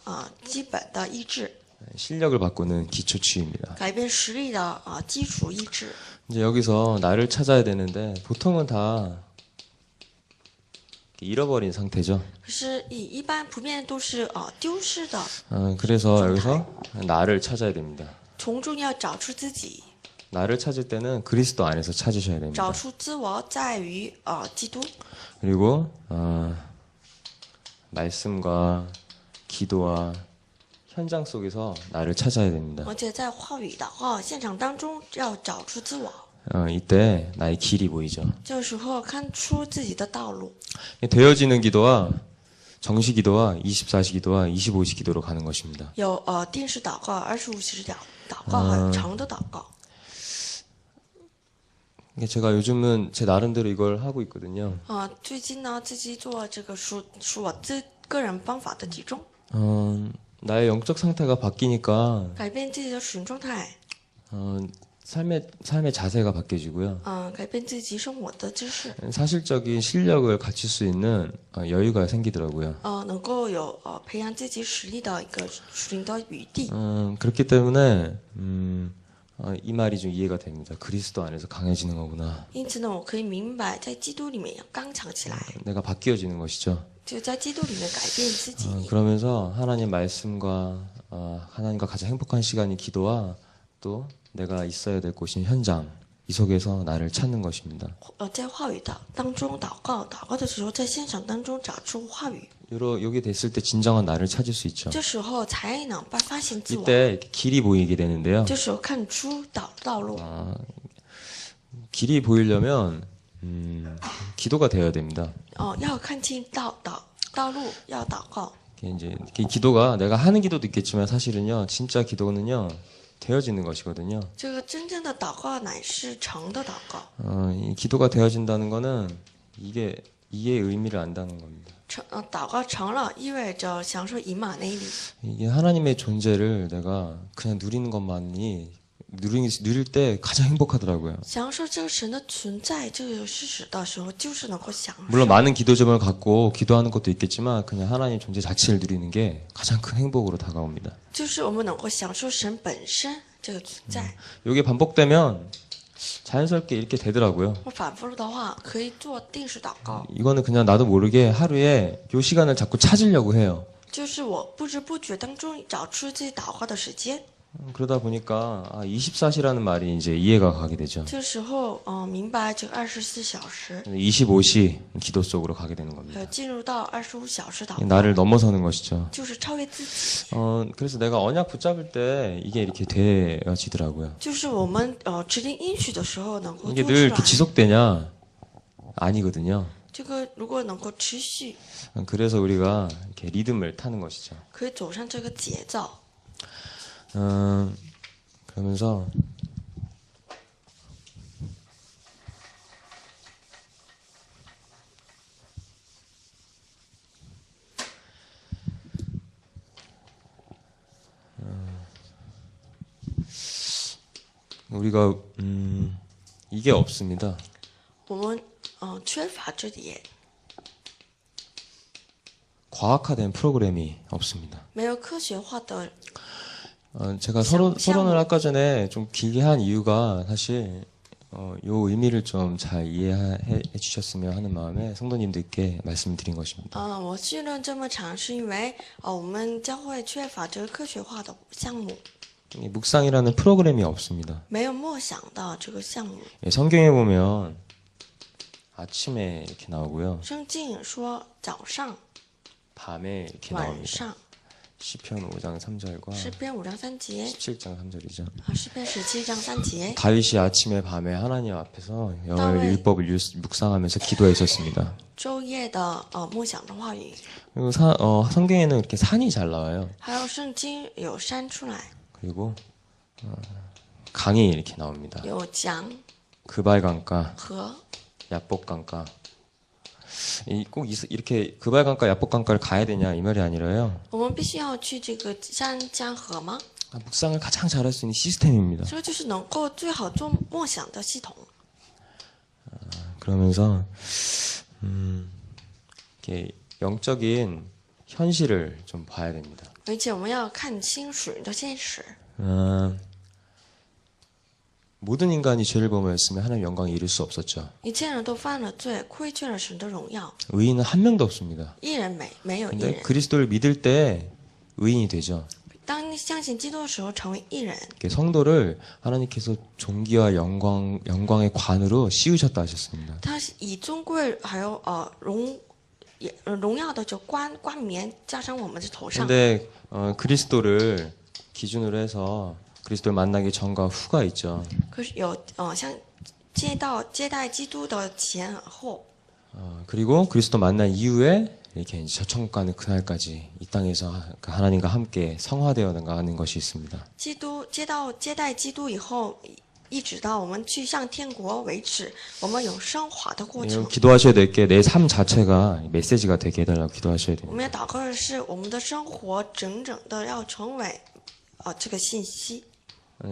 基本的医治， 실력을 바꾸는 기초 치유입니다. 改变实力的基础医治。 이제 여기서 나를 찾아야 되는데 보통은 다 잃어버린 상태죠. 可是一般普遍都是丢失的， 그래서 여기서 나를 찾아야 됩니다. 从中要找出自己， 나를 찾을 때는 그리스도 안에서 찾으셔야 找 됩니다. 出自我在于基督， 그리고 말씀과 기도와 현장 속에서 나를 찾아야 됩니다. 而且在话语祷告现场当中要找出自我， 이때 나의 길이 보이죠. 这时候看出自己的道路。 되어지는 기도와 정시 기도와 24시 기도와 25시 기도로 가는 것입니다. 有电视祷告、25时祷告，还有长的祷告。 제가 요즘은 제 나름대로 이걸 하고 있거든요. 最近呢，自己做这个属我个人方法的集中， 나의 영적 상태가 바뀌니까 改变自己的属灵状态， 삶의 자세가 바뀌어지고요. 改变自己生活的姿势， 사실적인 실력을 갖출 수 있는 여유가 생기더라고요. 能够有培养自己实力的一个属灵的余地。 그렇기 때문에 이 말이 좀 이해가 됩니다. 그리스도 안에서 강해지는 거구나. 因此呢，我可以明白，在基督里面要刚强起来， 내가 바뀌어지는 것이죠. 就在基督里面改变自己。 그러면서 하나님 말씀과 하나님과 가장 행복한 시간이 기도와 또 내가 있어야 될 곳인 현장 이 속에서 나를 찾는 것입니다. 在话语当中祷告的时候，在现场当中找出话语， 여기 됐을 때 진정한 나를 찾을 수 있죠. 这时候才能发现自我。 이때 이렇게 길이 보이게 되는데요. 这时候看出道路， 길이 보이려면 기도가 되어야 됩니다. 要看清道路，要祷告。 이제 기도가 내가 하는 기도도 있겠지만 사실은요, 진짜 기도는요 되어지는 것이거든요. 这个真正的祷告乃是成的祷告。 이 기도가 되어진다는 거는 이게 이의 의미를 안다는 겁니다. 祷告成了，意味着享受以马内利。 이게 하나님의 존재를 내가 그냥 누리는 것만이 누릴 때 가장 행복하더라고요. 享受这个神的存在这个事实的时候，就是能够享受。 물론 많은 기도점을 갖고 기도하는 것도 있겠지만 그냥 하나님 존재 자체를 누리는 게 가장 큰 행복으로 다가옵니다. 就是我们能够享受神本身这个存在。 이게 반복되면 자연스럽게 읽게 되더라고요. 我反复的话可以做定时祷告， 이거는 그냥 나도 모르게 하루에 요 시간을 자꾸 찾으려고 해요. 就是我不知不觉当中找出自己祷告的时间。 그러다 보니까 24시라는 말이 이제 이해가 가게 되죠. 这时候，明白这个24小时， 25시 기도 속으로 가게 되는 겁니다. 进入到25小时祷告， 나를 넘어서는 것이죠. 就是超越自己。 그래서 내가 언약 붙잡을 때 이게 이렇게 되어지더라고요. 就是我们指定应许的时候能够 이게 做 늘 出 이렇게 来。 지속되냐? 아니거든요. 这个如果能够持续， 그래서 우리가 이렇게 리듬을 타는 것이죠. 可以走上这个节奏。 그러면서 우리가 이게 없습니다. 我们缺乏这点， 과학화된 프로그램이 없습니다. 没有科学化的。 제가 서론을 아까 전에 좀 길게 한 이유가 사실 요 의미를 좀 잘 이해해 주셨으면 하는 마음에 성도님들께 말씀드린 것입니다. 我绪论这么长，是因为我们教会缺乏这个科学化的项目， 이 묵상이라는 프로그램이 없습니다. 没有默想的这个项目。 예, 성경에 보면 아침에 이렇게 나오고요. 圣经说早上、 밤에 이렇게 晚 나옵니다. 上， 시편 5장 3절과 诗篇5章3节， 17장 3절이죠. 诗篇17章3节。 다윗이 아침에 밤에 하나님 앞에서 여호와의 다윗. 율법을 묵상하면서 기도했었습니다. 昼夜的默想的话语， 그리고 성경에는 이렇게 산이 잘 나와요. 还有圣经有山出来， 그리고 강이 이렇게 나옵니다. 有江 그발강가, 河， 야복강가. 꼭 이렇게 그발강가, 야복강가를 가야 되냐 이 말이 아니라요. 我们必须要去这个山江河吗？ 묵상을 가장 잘할 수 있는 시스템입니다. 这就是能够最好做默想的系统。 그러면서 이렇게 영적인 현실을 좀 봐야 됩니다. 而且我们要看清属灵的现实。 모든 인간이 죄를 범하였으면 하나님 영광에 이를 수 없었죠. 一切人都犯了罪，亏缺了神的荣耀。 의인은 한 명도 없습니다. 一人没有一 근데 人。 그리스도를 믿을 때 의인이 되죠. 当你相信基督的时候，成为一人。 이렇게 성도를 하나님께서 존귀와 영광의 관으로 씌우셨다 하셨습니다. 他是以尊贵还有荣耀的这冠冕加上我们的头上。 근데 그리스도를 기준으로 해서 그리스도를 만나기 전과 후가 있죠. 可是有像接待基督的前和后， 그리고 그리스도 만난 이후에 이렇게 이제 천국 가는 그날까지 이 땅에서 하나님과 함께 성화되어 나가는 것이 있습니다. 基督接待基督以后，一直到我们去向天国为止，我们有升华的过程。 기도하셔야 될 게 내 삶 자체가 메시지가 되게 해달라고 기도하셔야 我 됩니다. 们要祷告的是，我们的生活整的要成为这个信息。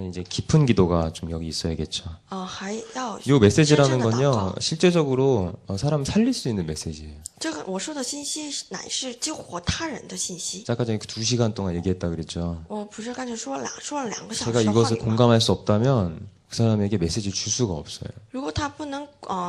이제 깊은 기도가 좀 여기 있어야겠죠. 还要 이 메시지라는 真正的祷 건요 告。 실제적으로 사람 살릴 수 있는 메시지예요. 这个我说的信息乃是救活他人的信息。 아까 전에 2시간 동안 얘기했다 그랬죠. 我不是刚才说了2个小 제가 时的话 이것을 语吗？ 공감할 수 없다면 그 사람에게 메시지 줄 수가 없어요. 如果他不能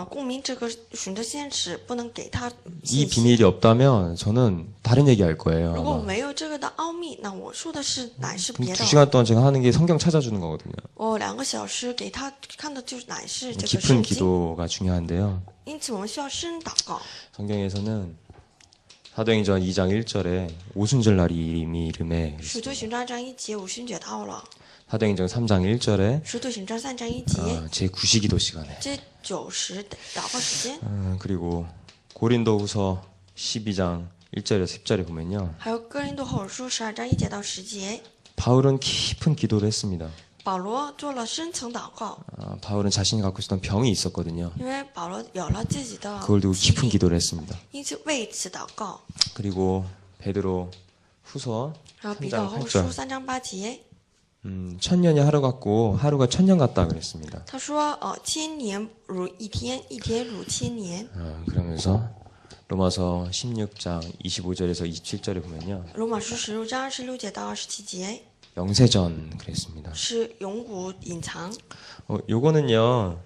共鸣这个神的现实，不能给他 이 信息。 비밀이 없다면 저는 다른 얘기 할 거예요. 如果 아마. 没有这个的奥秘，那我说的是乃是 그럼 别的。 2시간 동안 제가 하는 게 성경 찾아주는 거거든요. 我2个小时给他看的就乃是这个 깊은 圣经。 기도가 중요한데요. 因此我们需要深祷告。 성경에서는 사도행전 2장 1절에 오순절 날이 이름에 使徒行传2章1节五旬节到了。 사도행전 3장 1절에 使徒行传3章1节， 제 9시기도 시간에 这90祷告时间。 그리고 고린도후서 12장 1절에서 10절에 보면요. 还有哥林多后书12章1节到10节， 바울은 깊은 기도를 했습니다. 保罗做了深层祷告， 바울은 자신이 갖고 있었던 병이 있었거든요. 因为保罗有了自己的 그걸 두고 疾 깊은 病， 기도를 했습니다. 因此为此祷告。 그리고 베드로 후서 然后彼得 3장 后书 8절 3章8节， 천년이 하루 같고 하루가 천년 같다 그랬습니다. 他说：千年如一天，一天如千年。 그러면서 로마서 16장 25절에서 27절에 보면요. 罗马书16章26节到27节 영세전 그랬습니다. 是永古隐藏， 요거는요.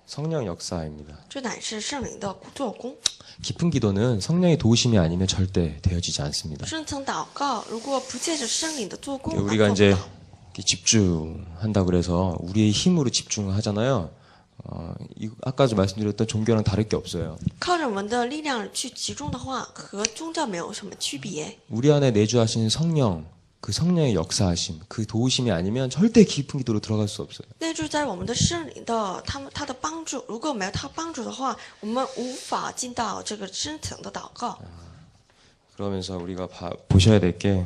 성령 역사입니다. 这乃是圣灵的做工。 깊은 기도는 성령의 도우심이 아니면 절대 되어지지 않습니다. 深层祷告如果不借着圣灵的做工， 우리가 做不 이제 到。 이렇게 집중한다 그래서 우리의 힘으로 집중하잖아요. 아까도 말씀드렸던 종교랑 다를 게 없어요. 靠着我们的力量去集中的话，和宗教没有什么区别。 우리 안에 내주하신 성령, 그 성령의 역사하심, 그 도우심이 아니면 절대 깊은 기도로 들어갈 수 없어요. 内住在我们的圣灵的他的帮助，如果没有他帮助的话，我们无法进到这个深层的祷告。 그러면서 우리가 보셔야 될 게,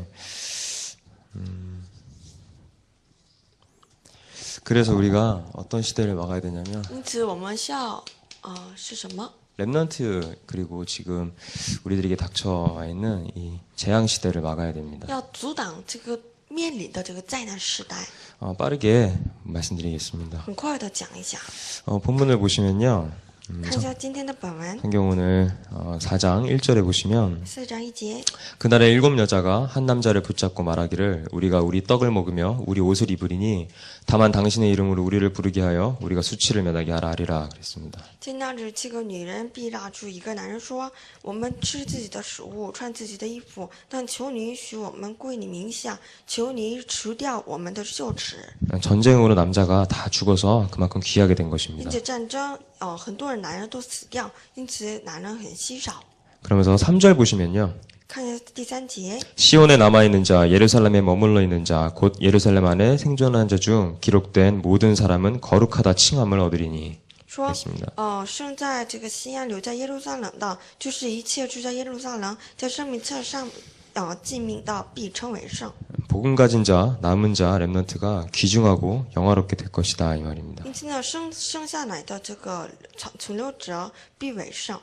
그래서 우리가 어떤 시대를 막아야 되냐면, 因此，我们需要是什么？ 랩넌트 그리고 지금 우리들에게 닥쳐와 있는 이 재앙 시대를 막아야 됩니다. 要阻挡这个面临的这个灾难时代。 빠르게 말씀드리겠습니다. 很快的讲一下， 본문을 보시면요. 看一下今天的本文 성경오늘 4장 1절에 보시면 4章1节。 그날에 7 여자가 한 남자를 붙잡고 말하기를 우리가 우리 떡을 먹으며 우리 옷을 입으리니 다만 당신의 이름으로 우리를 부르게 하여 우리가 수치를 면하게 하라 하리라 그랬습니다. 见那日7个女人必拉住一个男人说：“我们吃自己的食物，穿自己的衣服，但求你允许我们归你名下，求你除掉我们的羞耻。 전쟁으로 남자가 다 죽어서 그만큼 귀하게 된 并 것입니다. 且战争，很多人男人都死掉，因此男人很稀少。 그러면서 3절 보시면요. 看一下第3节， 시온에 남아있는 자, 예루살렘에 머물러 있는 자, 곧 예루살렘 안에 생존한 자 중 기록된 모든 사람은 거룩하다 칭함을 얻으리니 说 그랬습니다. 生在这个西安留在耶路撒冷的，就是一切住在耶路撒冷，在生命册上，记名的必称为圣。 복음 가진 자, 남은 자, 렘넌트가 귀중하고 영화롭게 될 것이다 이 말입니다. 因此呢，生下来的这个存留者必为圣。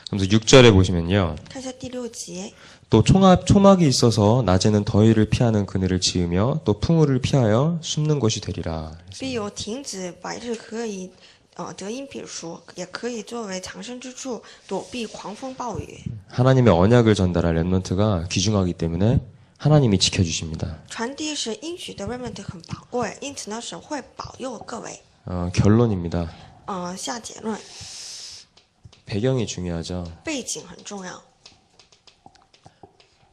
그래서 6절에 보시면요. 看一下第6节。 또 초막이 있어서 낮에는 더위를 피하는 그늘을 지으며 또 풍우를 피하여 숨는 곳이 되리라. 必有亭子，白日可以得阴避暑，也可以作为藏身之处，躲避狂风暴雨。 하나님의 언약을 전달할 렘넌트가 귀중하기 때문에 하나님이 지켜주십니다. 传递是应许的 remnant 很宝贵，因此呢，神会保佑各位。 결론입니다. 下结论， 배경이 중요하죠. 背景很重要。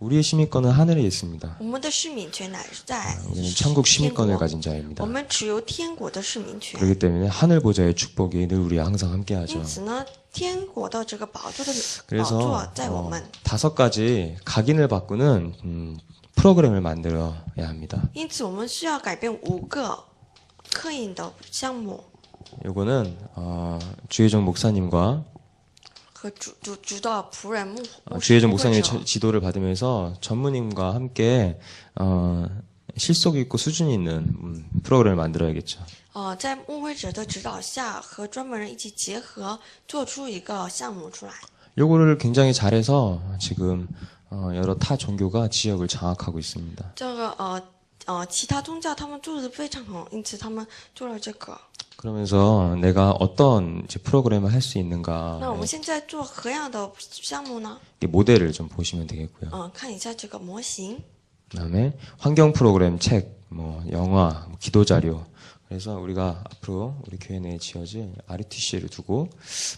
우리의 시민권은 하늘에 있습니다. 我们的市民权乃是在 우리는 천국 天 시민권을 国， 가진 자입니다. 我们持有天国的市民权。 그렇기 때문에 하늘 보좌의 축복이 늘 우리와 항상 함께하죠. 因此呢，天国的这个宝座的宝 그래서 座在我们。 5가지 각인을 바꾸는 프로그램을 만들어야 합니다. 因此，我们需要改变5个刻印的项目， 요거는 주혜정 목사님과 和主的仆人牧师 주혜정 牧 목사님의 者 지도를 받으면서 전무님과 함께 실속 있고 수준 있는 프로그램을 만들어야겠죠. 在牧会者的指导下，和专门人一起结合，做出一个项目出来。 요거를 굉장히 잘해서 지금 여러 타 종교가 지역을 장악하고 있습니다. 这个其他宗教他们做的非常好，因此他们做了这个。 그러면서 내가 어떤 이제 프로그램을 할 수 있는가 那我们现在做何样的项目呢？ 이 모델을 좀 보시면 되겠고요. 看一下这个模型。 그다음에 환경 프로그램, 책, 영화, 기도 자료. 그래서 우리가 앞으로 우리 교회 내에 지어질 RTC를 두고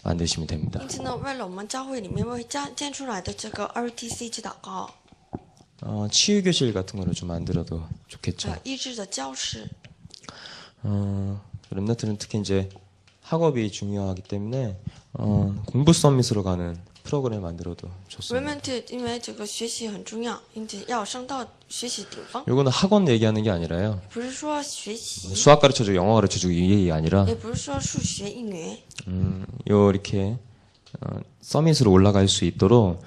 만드시면 됩니다. 因此呢，为了我们教会里面会建出来的这个 RTC 指祷告， 치유 교실 같은 거를 좀 만들어도 좋겠죠. 医治的教室。 렘넌트는 특히 이제 학업이 중요하기 때문에 공부 서밋으로 가는 프로그램 만들어도 좋습니다. remnant 因为这个学习很重要，因此要升到学习顶峰。 요거는 학원 얘기하는 게 아니라요. 不是说学习， 수학 가르쳐주고 영어 가르쳐주고 이 얘기 아니라 也不是说数学英语。 요 이렇게 서밋으로 올라갈 수 있도록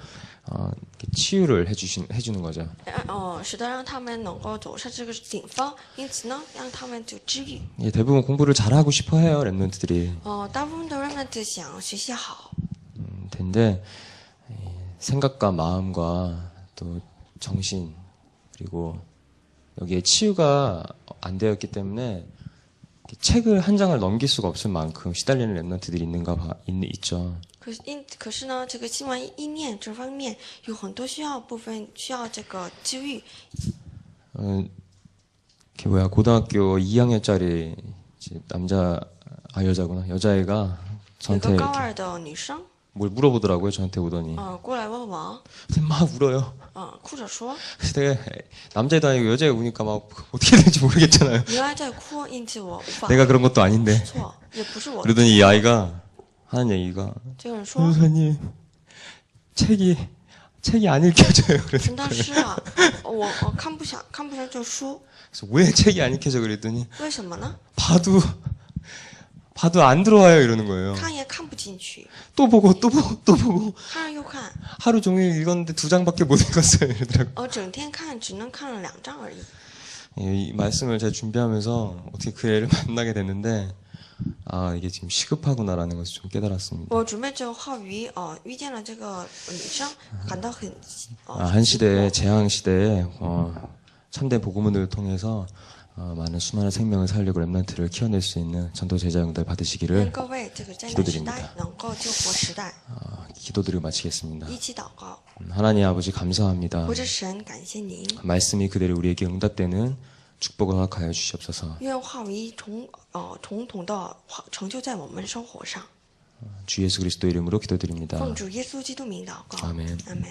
이렇게 치유를 해주는 거죠. 使得让他们能够走上这个顶峰，因此呢，让他们就治愈。 예, 대부분 공부를 잘하고 싶어 해요, 랩런트들이. 大部分的 remnant 想学习好， 근데 생각과 마음과 또 정신 그리고 여기에 치유가 안 되었기 때문에 책을 한 장을 넘길 수가 없을 만큼 시달리는 랩런트들이 있죠. 可是呢，这个新闻意念这方面有很多部分需要这个治愈。 고등학교 2학년짜리 남자 여자구나 여자애가 有 저한테 个高 이렇게 二的女生， 뭘 물어보더라고요. 저한테 오더니 过来问我， 막 울어요. 哭着说， 그래서 내가 남자애도 아니고 여자애 우니까 막 어떻게 되는지 모르겠잖아요. 原来在哭，因此我无法 내가 그런 것도 아닌데. 错，也不是我。 그러더니 이 아이가 하는 얘기가 这个人说， 선생님 책이 안 읽혀져요. 陈 그래서 大师啊，我看不上这书， 왜 책이 안 읽혀져 그랬더니 为什么呢？ 봐도 안 들어와요 이러는 거예요. 看也看不进去， 또 보고 또 보고 看了又看， 하루 종일 읽었는데 2장밖에 못 읽었어요 이러더라고요. 整天看只能看了2章而已。 이 말씀을 제가 준비하면서 어떻게 그 애를 만나게 됐는데 이게 지금 시급하구나라는 것을 좀 깨달았습니다. 我准备这个话语，遇见了这个女生，感到很， 한 시대에 재앙 시대에 참된 복음을 통해서 많은 수많은 생명을 살리고 렘넌트를 키워낼 수 있는 전도 제자 용들 愿 받으시기를 各位这个艰难时 기도드립니다 代能够救活时代， 기도드리고 마치겠습니다. 一起祷告。 하나님 아버지 감사합니다. 我这神感谢您， 말씀이 그대로 우리에게 응답되는 축복을 허락하여 주시옵소서. 愿话语统统的成就在我们生活上。 주 예수 그리스도 이름으로 기도드립니다. 奉主耶稣基督名祷告， 아멘. 阿门。